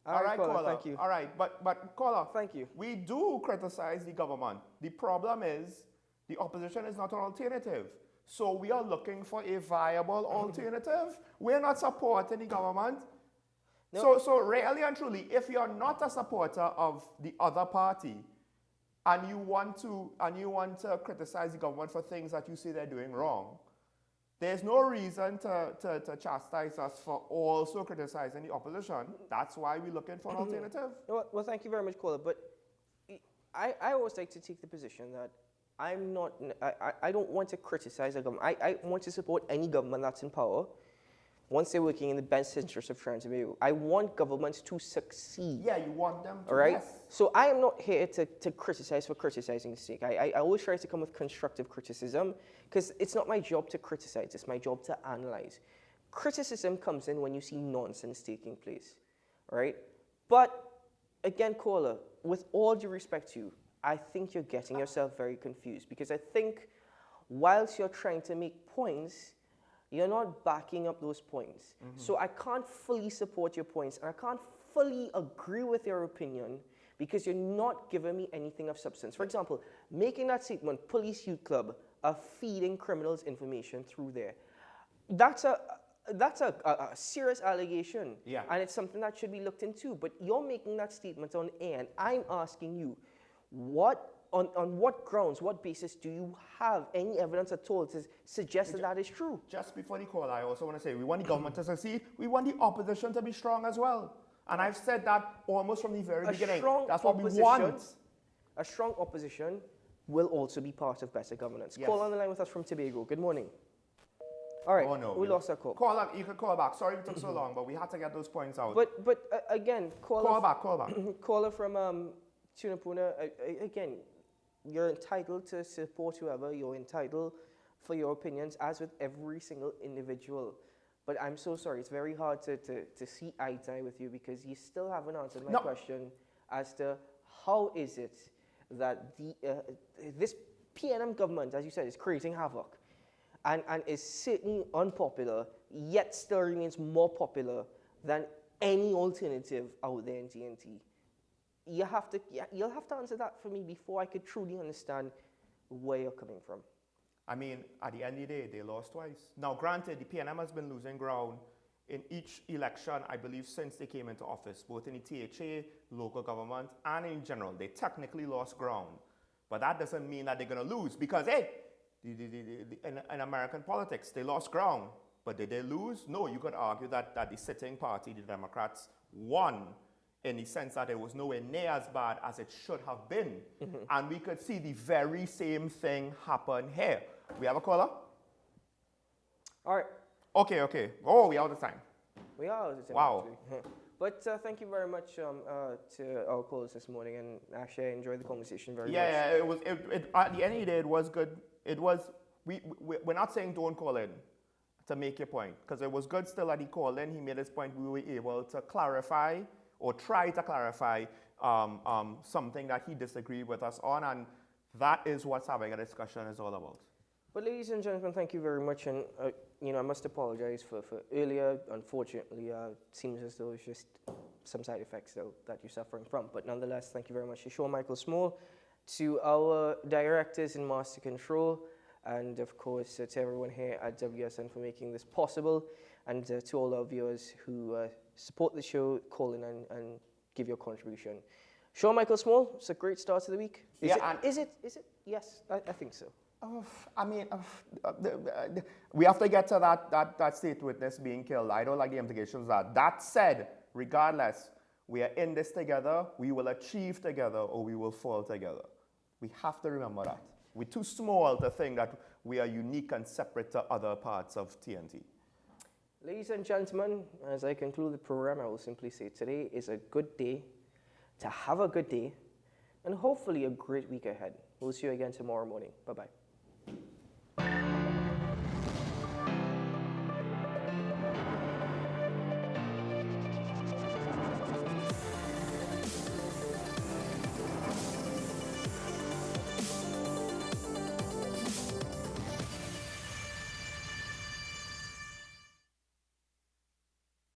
All right, caller, thank you. All right, but caller, thank you. We do criticize the government. The problem is the opposition is not an alternative. So we are looking for a viable alternative. We're not supporting the government. No. So really and truly, if you're not a supporter of the other party, and you want to criticize the government for things that you say they're doing wrong, there's no reason to chastise us for also criticizing the opposition. That's why we're looking for an alternative. Well, thank you very much, caller. But I always like to take the position that I don't want to criticize a government. I want to support any government that's in power once they're working in the best interest of Trinidad and Tobago. I want governments to succeed. Yeah, you want them to. All right? Yes. So I am not here to criticize for criticizing's sake. I always try to come with constructive criticism because it's not my job to criticize, it's my job to analyze. Criticism comes in when you see nonsense taking place. All right? But again, caller, with all due respect to you, I think you're getting yourself very confused because I think whilst you're trying to make points, you're not backing up those points. So I can't fully support your points and I can't fully agree with your opinion because you're not giving me anything of substance. For example, making that statement, Police Youth Club are feeding criminals information through there. That's a serious allegation. Yeah. And it's something that should be looked into. But you're making that statement on air and I'm asking you, on what grounds, what basis do you have any evidence at all to suggest that is true? Just before the call, I also want to say we want the government to succeed. We want the opposition to be strong as well. And I've said that almost from the very beginning. That's what we want. A strong opposition will also be part of better governance. Yes. Call on the line with us from Tobago. Good morning. All right, Oh, no. we lost our call. Call up. You can call back. Sorry it took so long, but we had to get those points out. But again, Call back. Caller from Tunapuna, again, you're entitled to support whoever. You're entitled for your opinions, as with every single individual. But I'm so sorry. It's very hard to see eye to eye with you because you still haven't answered my question as to how is it that this PNM government, as you said, is creating havoc and is certainly unpopular, yet still remains more popular than any alternative out there in TNT. You'll have to answer that for me before I could truly understand where you're coming from. I mean, at the end of the day, they lost twice. Now, granted, the PNM has been losing ground in each election, I believe, since they came into office, both in the THA, local government, and in general. They technically lost ground. But that doesn't mean that they're going to lose because, hey, in American politics, they lost ground. But did they lose? No, you could argue that the sitting party, the Democrats, won in the sense that it was nowhere near as bad as it should have been. And we could see the very same thing happen here. We have a caller? All right. Okay. Oh, we out of time. We are out of time. Wow. Actually. But thank you very much to our callers this morning, and actually I enjoyed the conversation very much. Yeah, it was. At the end of the day, it was good. It was. We're not saying don't call in to make your point, because it was good still that he called in. He made his point. We were able to clarify or try to clarify something that he disagreed with us on, and that is what having a discussion is all about. But ladies and gentlemen, thank you very much, and I must apologize for earlier. Unfortunately, it seems as though it's just some side effects though that you're suffering from. But nonetheless, thank you very much to Sean Michael Small, to our directors in Master Control, and of course to everyone here at WSN for making this possible, and to all our viewers who support the show, call in and give your contribution. Sean Michael Small, it's a great start to the week. Is it? Yes, I think so. We have to get to that state witness being killed. I don't like the implications of that. That said, regardless, we are in this together. We will achieve together or we will fall together. We have to remember that. We're too small to think that we are unique and separate to other parts of TNT. Ladies and gentlemen, as I conclude the program, I will simply say today is a good day to have a good day and hopefully a great week ahead. We'll see you again tomorrow morning. Bye-bye.